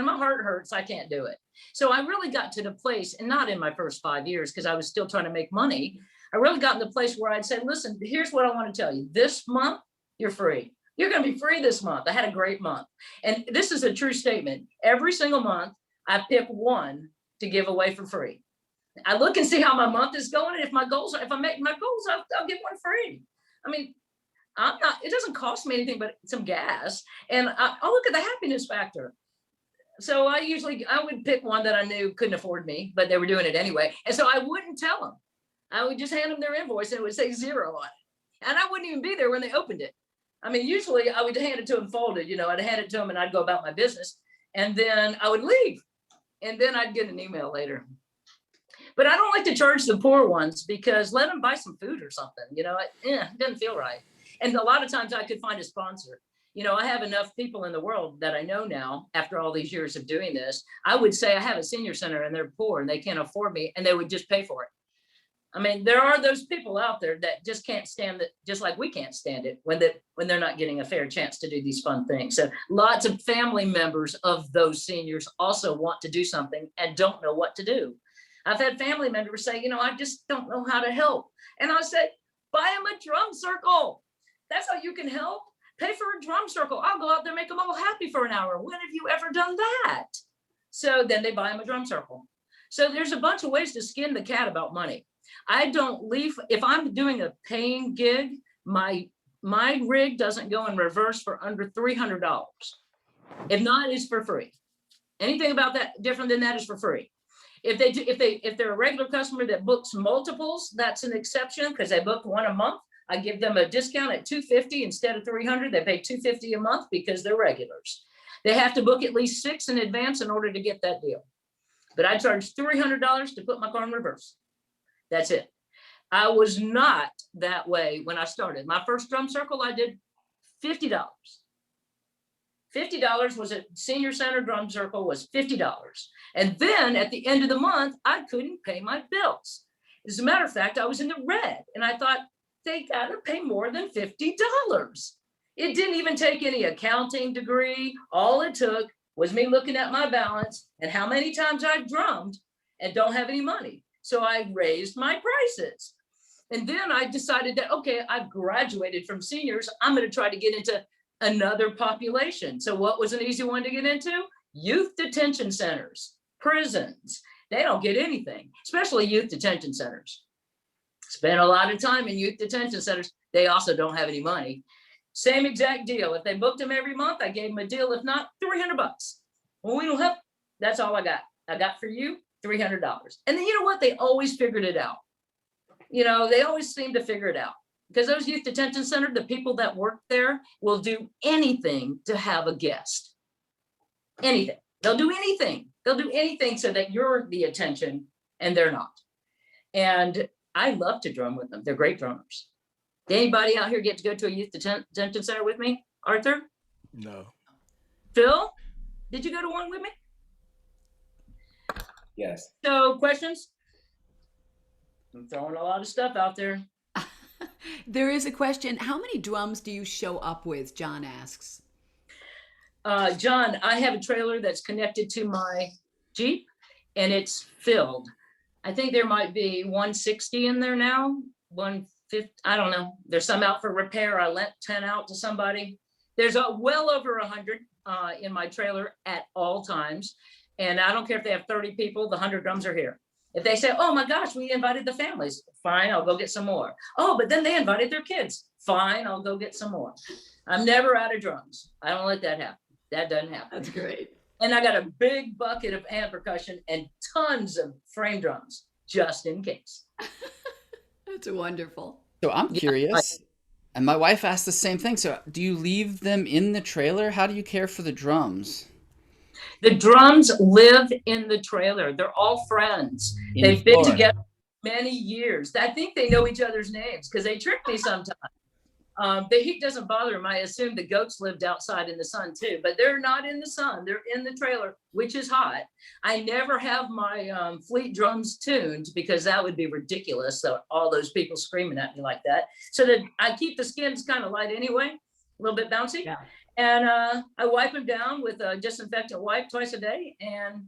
hurts, I can't do it. So I really got to the place, and not in my first 5 years, because I was still trying to make money. I really got in the place where I'd say, listen, here's what I want to tell you. This month, you're free. You're going to be free this month. I had a great month. And this is a true statement. Every single month, I pick one to give away for free. I look and see how my month is going. And if I make my goals, I'll get one free. I mean, it doesn't cost me anything but some gas. And I'll look at the happiness factor. So I would pick one that I knew couldn't afford me, but they were doing it anyway. And so I wouldn't tell them. I would just hand them their invoice, and it would say 0 on it. And I wouldn't even be there when they opened it. I mean, usually I would hand it to them folded, I'd hand it to them and I'd go about my business, and then I would leave, and then I'd get an email later. But I don't like to charge the poor ones, because let them buy some food or something, it doesn't feel right. And a lot of times I could find a sponsor. I have enough people in the world that I know now, after all these years of doing this. I would say I have a senior center and they're poor and they can't afford me, and they would just pay for it. I mean, there are those people out there that just can't stand it, just like we can't stand it when they're not getting a fair chance to do these fun things. So lots of family members of those seniors also want to do something and don't know what to do. I've had family members say, I just don't know how to help. And I say, buy them a drum circle. That's how you can help. Pay for a drum circle. I'll go out there, make them all happy for an hour. When have you ever done that? So then they buy them a drum circle. So there's a bunch of ways to skin the cat about money. I don't leave. If I'm doing a paying gig, my rig doesn't go in reverse for under $300. If not, it's for free. Anything about that different than that is for free. If they're a regular customer that books multiples, that's an exception, because they booked one a month. I give them a discount at $250 instead of $300. They pay $250 a month because they're regulars. They have to book at least 6 in advance in order to get that deal. But I charge $300 to put my car in reverse. That's it. I was not that way when I started. My first drum circle, I did $50. $50 was a senior center drum circle, was $50. And then at the end of the month, I couldn't pay my bills. As a matter of fact, I was in the red, and I thought, they gotta pay more than $50. It didn't even take any accounting degree. All it took was me looking at my balance and how many times I've drummed and don't have any money. So I raised my prices. And then I decided that, okay, I've graduated from seniors. I'm going to try to get into another population. So what was an easy one to get into? Youth detention centers, prisons. They don't get anything, especially youth detention centers. Spent a lot of time in youth detention centers. They also don't have any money. Same exact deal. If they booked them every month, I gave them a deal. If not, $300. Well, we don't have, that's all I got. I got for you $300. And then you know what? They always figured it out. They always seem to figure it out, because those youth detention centers, the people that work there will do anything to have a guest. Anything. They'll do anything. They'll do anything so that you're the attention and they're not. And I love to drum with them. They're great drummers. Did anybody out here get to go to a youth detention center with me? Arthur? No. Phil? Did you go to one with me? Yes. So questions? I'm throwing a lot of stuff out there. There is a question. How many drums do you show up with? John asks. John, I have a trailer that's connected to my Jeep, and it's filled. I think there might be 160 in there now, 150, I don't know. There's some out for repair. I lent 10 out to somebody. There's well over 100 in my trailer at all times. And I don't care if they have 30 people, the 100 drums are here. If they say, oh my gosh, we invited the families, fine, I'll go get some more. Oh, but then they invited their kids. Fine, I'll go get some more. I'm never out of drums. I don't let that happen. That doesn't happen. That's great. And I got a big bucket of amp percussion and tons of frame drums, just in case. That's wonderful. So I'm curious, and my wife asked the same thing. So do you leave them in the trailer? How do you care for the drums? The drums live in the trailer. They're all friends. In They've been Florida. together many years. I think they know each other's names because they trick me sometimes. The heat doesn't bother them. I assume the goats lived outside in the sun too, but they're not in the sun. They're in the trailer, which is hot. I never have my fleet drums tuned because that would be ridiculous. So all those people screaming at me like that. So that I keep the skins kind of light anyway, a little bit bouncy. Yeah. And I wipe them down with a disinfectant wipe twice a day, and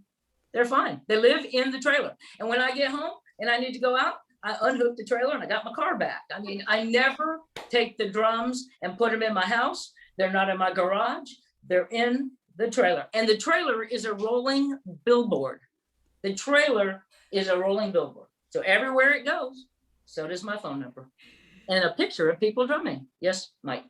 they're fine. They live in the trailer. And when I get home and I need to go out, I unhook the trailer and I got my car back. I mean, I never take the drums and put them in my house. They're not in my garage. They're in the trailer. And the trailer is a rolling billboard. The trailer is a rolling billboard. So everywhere it goes, so does my phone number. And a picture of people drumming. Yes, Mike.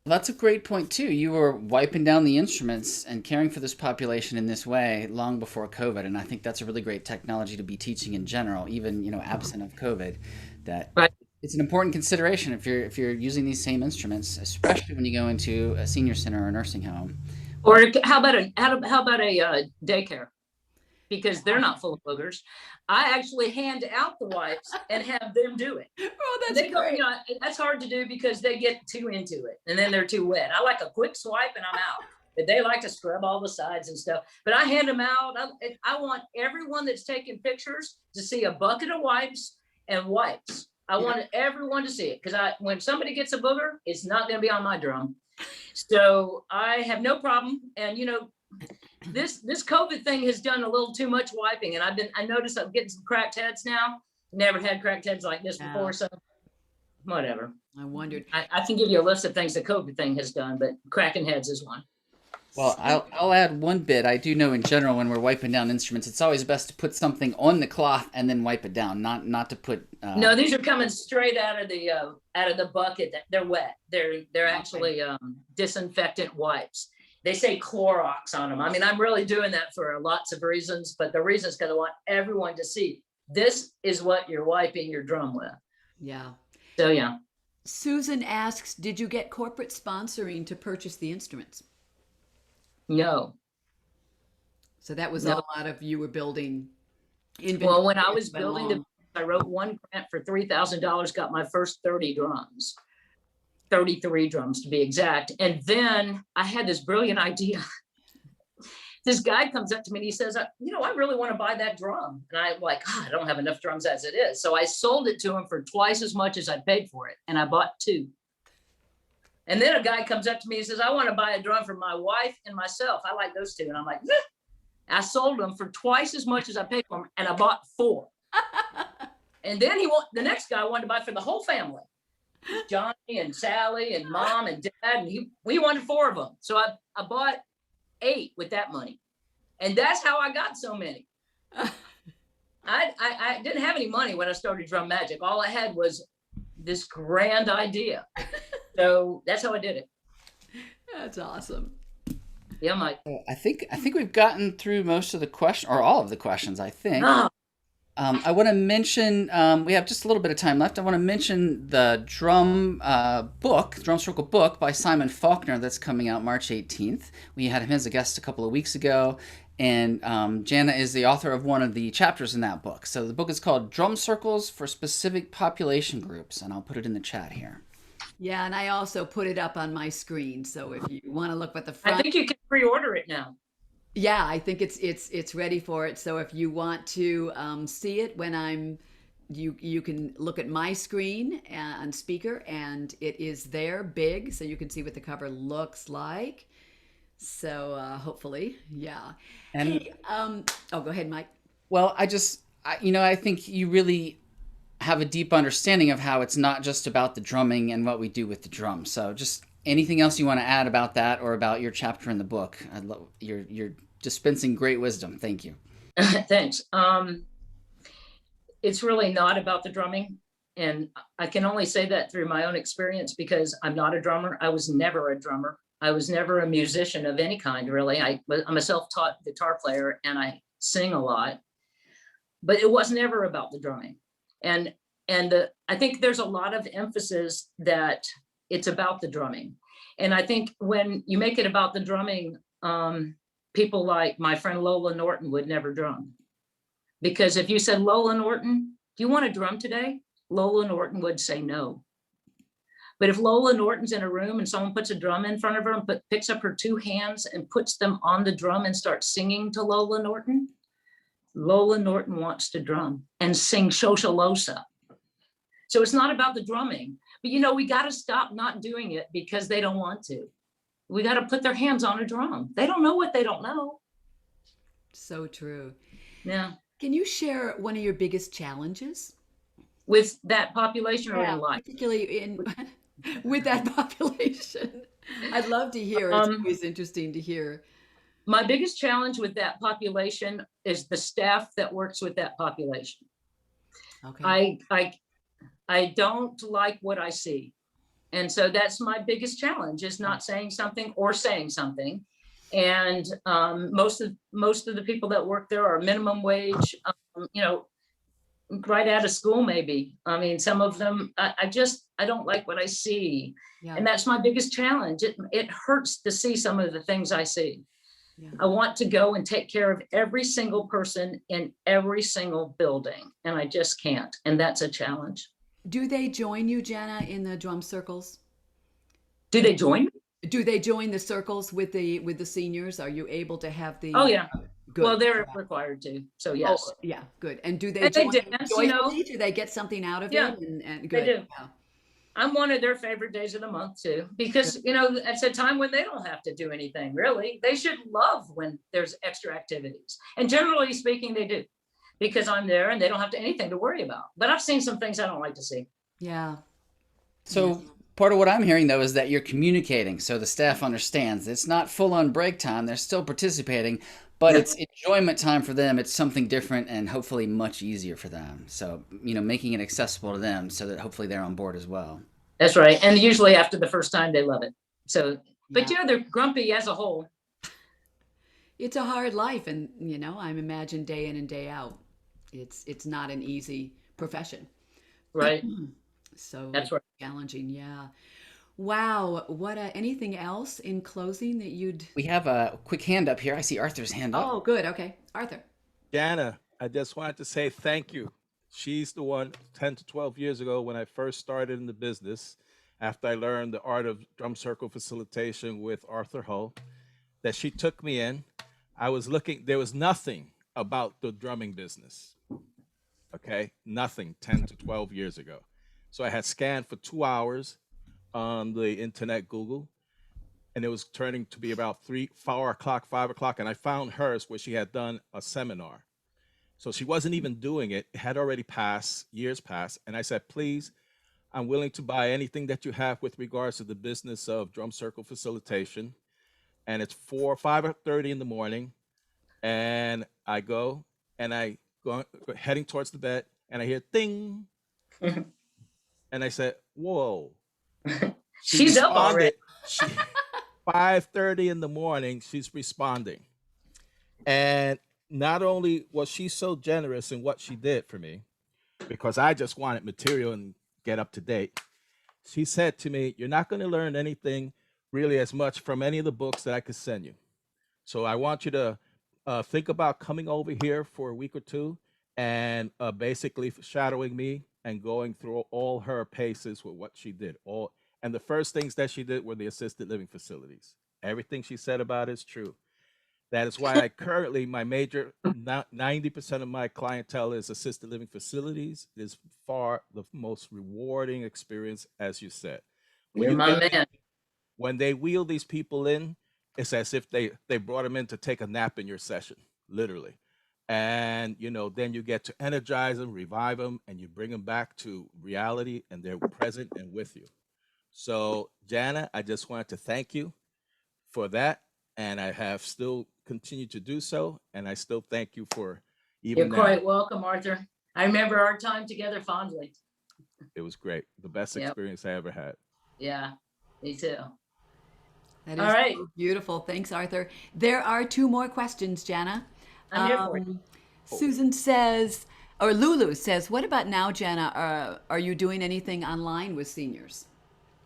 That's a great point too. You were wiping down the instruments and caring for this population in this way long before COVID, and I think that's a really great technology to be teaching in general, even absent of COVID. That Right. it's an important consideration if you're using these same instruments, especially when you go into a senior center or a nursing home. Or how about a daycare? Because they're not full of boogers. I actually hand out the wipes and have them do it. Oh, that's They go, great. that's hard to do because they get too into it and then they're too wet. I like a quick swipe and I'm out. But they like to scrub all the sides and stuff. But I hand them out. I want everyone that's taking pictures to see a bucket of wipes and wipes. I want everyone to see it because when somebody gets a booger, it's not going to be on my drum. So I have no problem. And this COVID thing has done a little too much wiping, and I noticed I'm getting some cracked heads now. Never had cracked heads like this before, so whatever. I wondered. I can give you a list of things the COVID thing has done, but cracking heads is one. Well, I'll add one bit. I do know in general when we're wiping down instruments, it's always best to put something on the cloth and then wipe it down, not to put. No, these are coming straight out of the bucket. They're wet. They're actually disinfectant wipes. They say Clorox on them. I mean, I'm really doing that for lots of reasons, but the reason is because I want everyone to see this is what you're wiping your drum with. Yeah. So yeah. Susan asks, did you get corporate sponsoring to purchase the instruments? No. So that was No. all out of you were building inventory. Well, when I was as you went building along. I wrote one grant for $3,000, got my first 30 drums. 33 drums to be exact. And then I had this brilliant idea. This guy comes up to me and he says, I really want to buy that drum. And I'm like, I don't have enough drums as it is. So I sold it to him for twice as much as I paid for it. And I bought 2. And then a guy comes up to me and says, I want to buy a drum for my wife and myself. I like those 2. And I'm like, nah. I sold them for twice as much as I paid for them. And I bought 4. And then the next guy wanted to buy for the whole family. Johnny and Sally and mom and dad, and we wanted 4 of them. So I bought 8 with that money. And that's how I got so many. I didn't have any money when I started Drum Magic. All I had was this grand idea. So that's how I did it. That's awesome. Yeah, Mike. I think we've gotten through most of the question or all of the questions, I think. Oh, I want to mention, we have just a little bit of time left. I want to mention the drum circle book by Simon Faulkner that's coming out March 18th. We had him as a guest a couple of weeks ago, and Jana is the author of one of the chapters in that book. So the book is called Drum Circles for Specific Population Groups, and I'll put it in the chat here. Yeah, and I also put it up on my screen. So if you want to look at the I front, think you can pre-order it now. yeah, I think it's ready for it. So if you want to see it when you can look at my screen on speaker, and it is there big, so you can see what the cover looks like. So hopefully, yeah. And Hey, go ahead, Mike. well, I think you really have a deep understanding of how it's not just about the drumming and what we do with the drums. So just anything else you want to add about that or about your chapter in the book? I'd love you're dispensing great wisdom. Thank you. Thanks. It's really not about the drumming. And I can only say that through my own experience because I'm not a drummer. I was never a drummer. I was never a musician of any kind, really. I'm a self-taught guitar player and I sing a lot, but it was never about the drumming. And I think there's a lot of emphasis that it's about the drumming. And I think when you make it about the drumming, people like my friend Lola Norton would never drum. Because if you said, Lola Norton, do you want to drum today? Lola Norton would say no. But if Lola Norton's in a room and someone puts a drum in front of her and picks up her two hands and puts them on the drum and starts singing to Lola Norton wants to drum and sing Shoshalosa. So it's not about the drumming, but we got to stop not doing it because they don't want to. We got to put their hands on a drum. They don't know what they don't know. So true. Yeah. Can you share one of your biggest challenges? With that population or in life? Particularly with that population. I'd love to hear. It's always interesting to hear. My biggest challenge with that population is the staff that works with that population. Okay. I don't like what I see. And so that's my biggest challenge, is not saying something or saying something. And most of the people that work there are minimum wage, right out of school, maybe. I mean, some of them, I don't like what I see. Yeah. And that's my biggest challenge. It hurts to see some of the things I see. Yeah. I want to go and take care of every single person in every single building, and I just can't. And that's a challenge. Do they join you, Jana, in the drum circles? Do they join? Do they join the circles with the seniors? Are you able to have the? Oh yeah. Good. Well, they're required to. So yes. Oh, yeah, good. And do they join dance, joyfully? Do they get something out of it? And good. They do. Yeah. I'm one of their favorite days of the month too, because it's a time when they don't have to do anything really. They should love when there's extra activities, and generally speaking, they do, because I'm there and they don't have anything to worry about. But I've seen some things I don't like to see. Yeah. So part of what I'm hearing though is that you're communicating, so the staff understands it's not full on break time. They're still participating, but it's enjoyment time for them. It's something different and hopefully much easier for them. So, making it accessible to them so that hopefully they're on board as well. That's right. And usually after the first time, they love it. So, but they're grumpy as a whole. It's a hard life. And, I imagine day in and day out, it's not an easy profession. Right. So that's right. Challenging. Yeah. Wow. What, anything else in closing that you'd... We have a quick hand up here. I see Arthur's hand up. Oh, good. Okay. Arthur. Jana, I just wanted to say thank you. She's the one 10 to 12 years ago when I first started in the business, after I learned the art of drum circle facilitation with Arthur Hull, that she took me in. I was looking, there was nothing about the drumming business. Okay. Nothing 10 to 12 years ago. So I had scanned for 2 hours on the internet, Google, and it was turning to be about 4 o'clock, 5 o'clock. And I found hers where she had done a seminar. So she wasn't even doing it. It had already passed, years passed. And I said, please, I'm willing to buy anything that you have with regards to the business of drum circle facilitation. And it's 5:30 in the morning. And I go heading towards the bed, and I hear ding. And I said, whoa. She's up already. 5:30 in the morning, she's responding. And not only was she so generous in what she did for me, because I just wanted material and get up to date, she said to me, you're not going to learn anything really as much from any of the books that I could send you. So I want you to think about coming over here for a week or two and basically shadowing me and going through all her paces with what she did. And the first things that she did were the assisted living facilities. Everything she said about it is true. That is why I currently, my major, 90% of my clientele is assisted living facilities. It is far the most rewarding experience, as you said. You're my man. When they wheel these people in, it's as if they brought them in to take a nap in your session, literally. And, then you get to energize them, revive them, and you bring them back to reality, and they're present and with you. So, Jana, I just wanted to thank you for that. And I have still continued to do so. And I still thank you for even You're quite welcome, Arthur. I remember our time together fondly. It was great. The best experience I ever had. Yeah, me too. That is all right. Beautiful. Thanks, Arthur. There are 2 more questions, Jana. I'm here for you. Susan says, or Lulu says, what about now, Jana? Are you doing anything online with seniors?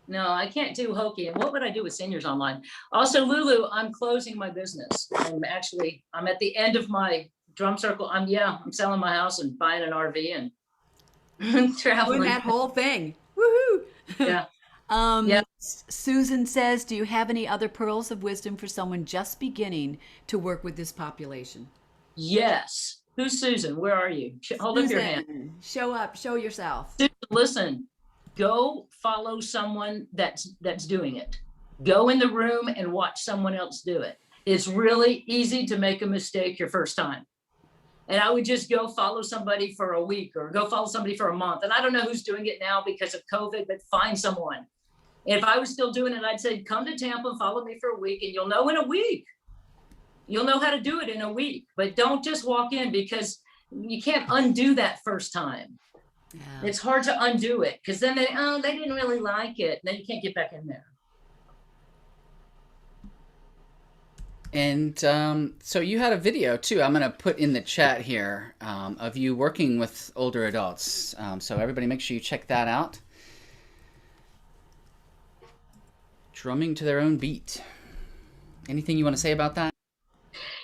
No, I can't do hokey. And what would I do with seniors online? Also, Lulu, I'm closing my business. I'm at the end of my drum circle. I'm selling my house and buying an RV and Doing traveling. that whole thing. Woohoo! Yeah. Yeah. Susan says, do you have any other pearls of wisdom for someone just beginning to work with this population? Yes. Who's Susan? Where are you? Hold up your hand. Susan, show up, show yourself. Susan, listen, go follow someone that's doing it. Go in the room and watch someone else do it. It's really easy to make a mistake your first time. And I would just go follow somebody for a week or go follow somebody for a month. And I don't know who's doing it now because of COVID, but find someone. And if I was still doing it, I'd say, come to Tampa and follow me for a week and you'll know in a week. You'll know how to do it in a week, but don't just walk in because you can't undo that first time. Yeah. It's hard to undo it because then they didn't really like it. Then you can't get back in there. And so you had a video too. I'm going to put in the chat here of you working with older adults. So everybody make sure you check that out. Drumming to their own beat. Anything you want to say about that?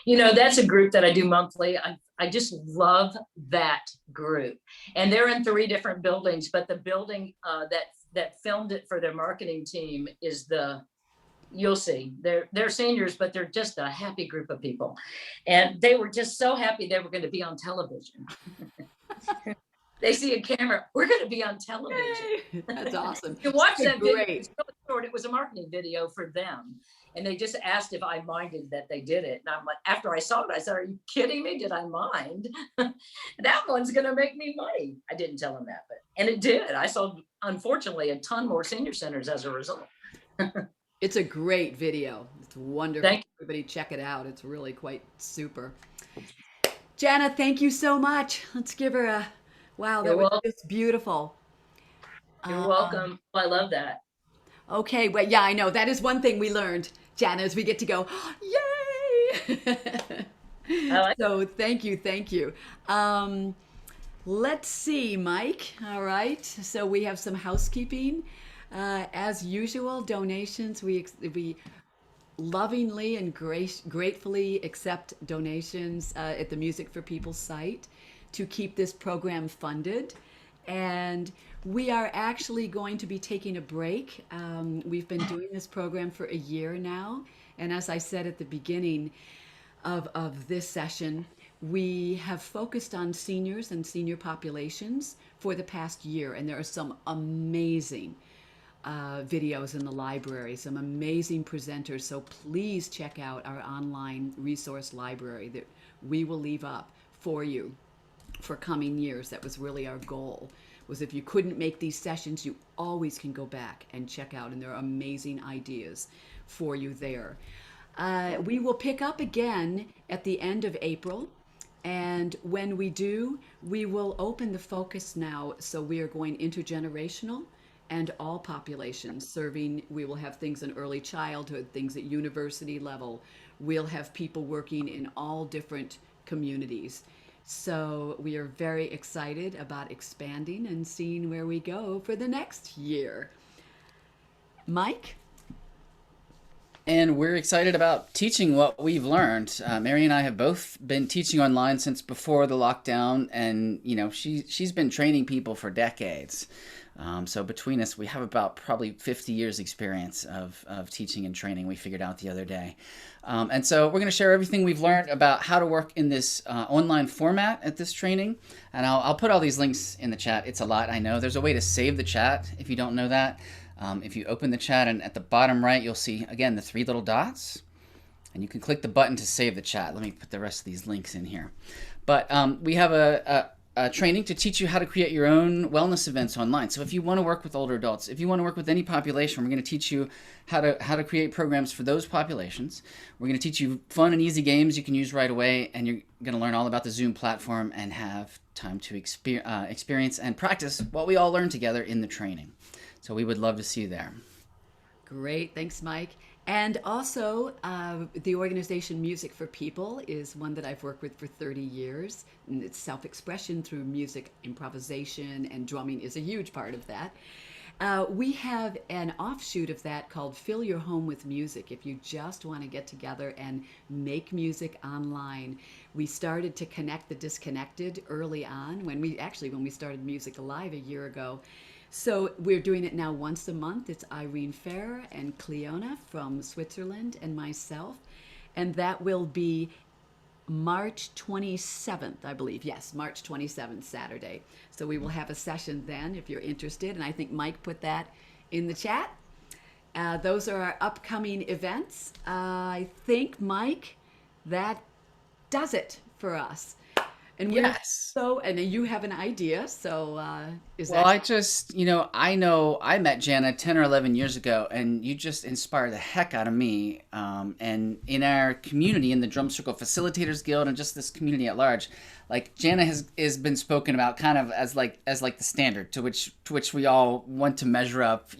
You know, that's a group that I do monthly. I just love that group. And they're in 3 different buildings, but the building that filmed it for their marketing team is you'll see, they're seniors, but they're just a happy group of people. And they were just so happy they were going to be on television. They see a camera, we're going to be on television. Yay. That's awesome. You watch that video, Great. it's really short. It was a marketing video for them. And they just asked if I minded that they did it. And I'm like, after I saw it, I said, are you kidding me? Did I mind? That one's going to make me money. I didn't tell them that, and it did. I sold, unfortunately, a ton more senior centers as a result. It's a great video. It's wonderful. Thank you. Everybody check it out. It's really quite super. Jana, thank you so much. Let's give her a, wow, that You're was welcome. just beautiful. You're welcome. I love that. Okay, well, yeah, I know. That is one thing we learned, Jana, is we get to go, yay! So thank you, thank you. Let's see, Mike. All right, so we have some housekeeping. As usual, donations, we lovingly and gratefully accept donations at the Music for People site to keep this program funded. And we are actually going to be taking a break. We've been doing this program for a year now. And as I said at the beginning of this session, we have focused on seniors and senior populations for the past year. And there are some amazing videos in the library, some amazing presenters. So please check out our online resource library that we will leave up for you for coming years. That was really our goal, was if you couldn't make these sessions, you always can go back and check out, and there are amazing ideas for you there. We will pick up again at the end of April, and when we do, we will open the focus now, so we are going intergenerational and all populations serving. We will have things in early childhood, things at university level. We'll have people working in all different communities. So we are very excited about expanding and seeing where we go for the next year. Mike? And we're excited about teaching what we've learned. Mary and I have both been teaching online since before the lockdown, and you know, she's been training people for decades. So between us, we have about probably 50 years experience of teaching and training, we figured out the other day. And so we're going to share everything we've learned about how to work in this online format at this training. And I'll put all these links in the chat. It's a lot, I know. There's a way to save the chat if you don't know that. If you open the chat, and at the bottom right, you'll see, again, the 3 little dots. And you can click the button to save the chat. Let me put the rest of these links in here. But we have a training to teach you how to create your own wellness events online. So if you want to work with older adults, if you want to work with any population, we're going to teach you how to create programs for those populations. We're going to teach you fun and easy games you can use right away, and you're going to learn all about the Zoom platform and have time to experience and practice what we all learned together in the training. So we would love to see you there. Great, thanks, Mike. And also, the organization Music for People is one that I've worked with for 30 years. And it's self-expression through music, improvisation, and drumming is a huge part of that. We have an offshoot of that called Fill Your Home with Music. If you just want to get together and make music online, we started to connect the disconnected early on when we started Music Alive a year ago. So we're doing it now once a month. It's Irene Ferrer and Cleona from Switzerland and myself. And that will be March 27th, I believe. Yes, March 27th, Saturday. So we will have a session then if you're interested. And I think Mike put that in the chat. Those are our upcoming events. I think, Mike, that does it for us. And we're Yes. and you have an idea. So is Well, that I know I met Jana 10 or 11 years ago, and you just inspired the heck out of me. And in our community, in the Drum Circle Facilitators Guild, and just this community at large, like Jana has been spoken about kind of as like the standard to which we all want to measure up,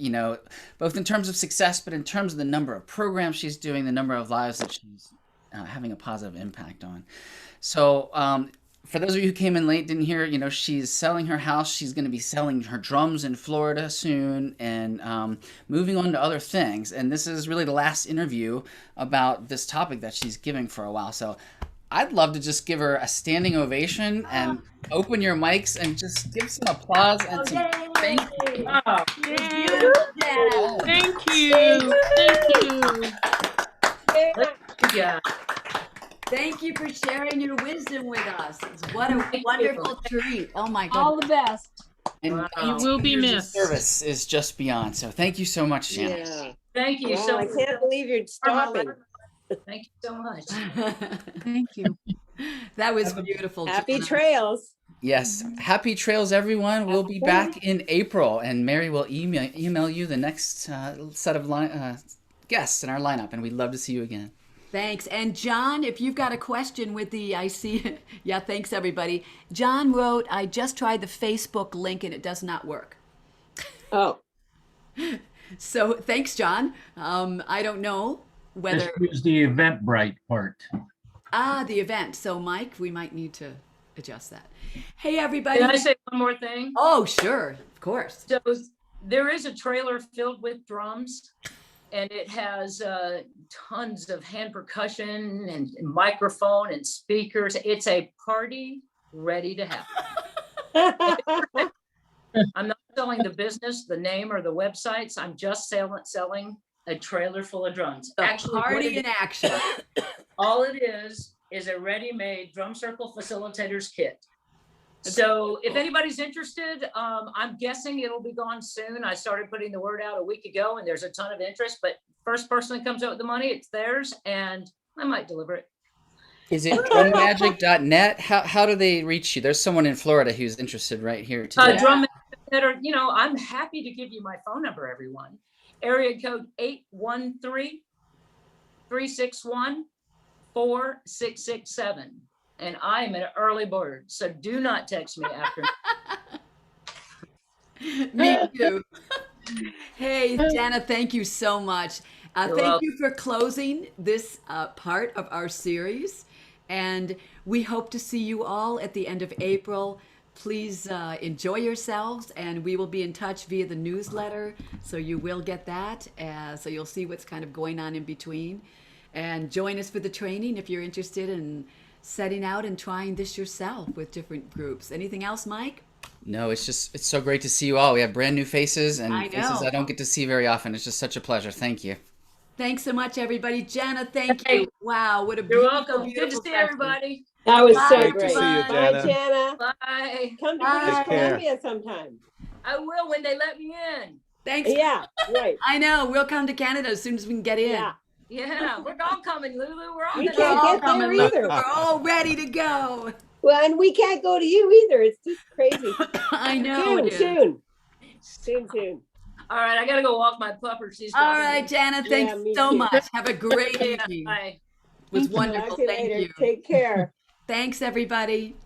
both in terms of success, but in terms of the number of programs she's doing, the number of lives that she's having a positive impact on. So, for those of you who came in late, didn't hear, she's selling her house. She's going to be selling her drums in Florida soon and moving on to other things. And this is really the last interview about this topic that she's giving for a while. So I'd love to just give her a standing ovation and open your mics and just give some applause and some thank you. Wow. Yeah. Thank you. Thank you. Yeah. Thank you for sharing your wisdom with us. What a Thank you. wonderful treat. Oh my God. All the best. And Wow. You will be 18 years of missed. service is just beyond. So thank you so much, Jana. Yeah. Thank you Wow, so I much. can't believe you're stopping. Thank you so much. Thank you. That was beautiful. Happy Jana. trails. Yes. Happy trails, everyone. We'll be back in April, and Mary will email you the next set of guests in our lineup, and we'd love to see you again. Thanks. And John, if you've got a question with I see, yeah, thanks everybody. John wrote, I just tried the Facebook link and it does not work. Oh, So thanks, John. I don't know whether, Just use the Eventbrite part. the event. So Mike, we might need to adjust that. Hey, everybody. Can I say one more thing? Oh, sure. Of course. So there is a trailer filled with drums, and it has tons of hand percussion and microphone and speakers. It's a party ready to happen. I'm not selling the business, the name, or the websites. I'm just selling a trailer full of drums. The Actually, what party it in action. all it is a ready-made drum circle facilitators kit. So if anybody's interested, I'm guessing it'll be gone soon. I started putting the word out a week ago and there's a ton of interest, but first person that comes out with the money, it's theirs, and I might deliver it. Is it drummagic.net? How do they reach you? There's someone in Florida who's interested right here today. Drum that are, I'm happy to give you my phone number, everyone. Area code 813-361-4667. And I'm an early bird, so do not text me after. Me too. Hey, Jana, thank you so much. Thank you for closing this part of our series. And we hope to see you all at the end of April. Please enjoy yourselves, and we will be in touch via the newsletter. So you will get that. So you'll see what's kind of going on in between. And join us for the training if you're interested in setting out and trying this yourself with different groups. Anything else, Mike? No, it's so great to see you all. We have brand new faces and I faces know. I don't get to see very often. It's just such a pleasure. Thank you. Thanks so much, everybody. Jana, thank Hey, you. Wow, what a You're beautiful, welcome. Good to beautiful see session. everybody. that was Bye, so Great to great. see you, Bye, Jana. Jana. Bye. Come to Bye. British Take care. Columbia sometime. I will when they let me in. Thanks. Yeah, right. I know. We'll come to Canada as soon as we can get in. Yeah. Yeah, we're all coming, Lulu. We're all We gonna can't all get coming, there look. either. We're all ready to go. Well, and we can't go to you either. It's just crazy. I know. Soon, it is. soon. All right, I gotta go walk my pupper. She's All driving right, me. Jana, thanks me so too. much. Have a great Yeah, evening. bye. It was Thank you. wonderful. Talk to you Thank later. you. Take care. Thanks, everybody.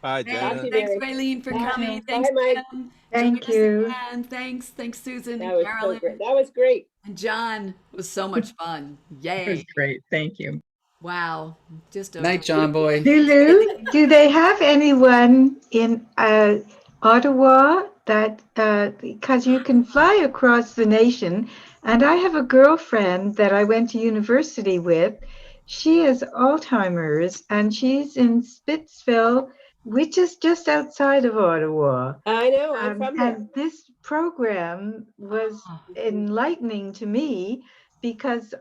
Bye, Thanks, Jana. you, thanks Mary. Raylene, for Thank coming. you. Thanks, Bye, Mike. Kim. Thank Join us you. again. Thanks, Susan That and was Carolyn. so great. That was great. And John. It was so much fun. It was Yay. great. Thank you. Wow. Just a Night, John boy. Lulu, do they have anyone in Ottawa that because you can fly across the nation. And I have a girlfriend that I went to university with. She has Alzheimer's and she's in Spittsville, which is just outside of Ottawa. I know, I'm from there. And this program was enlightening to me because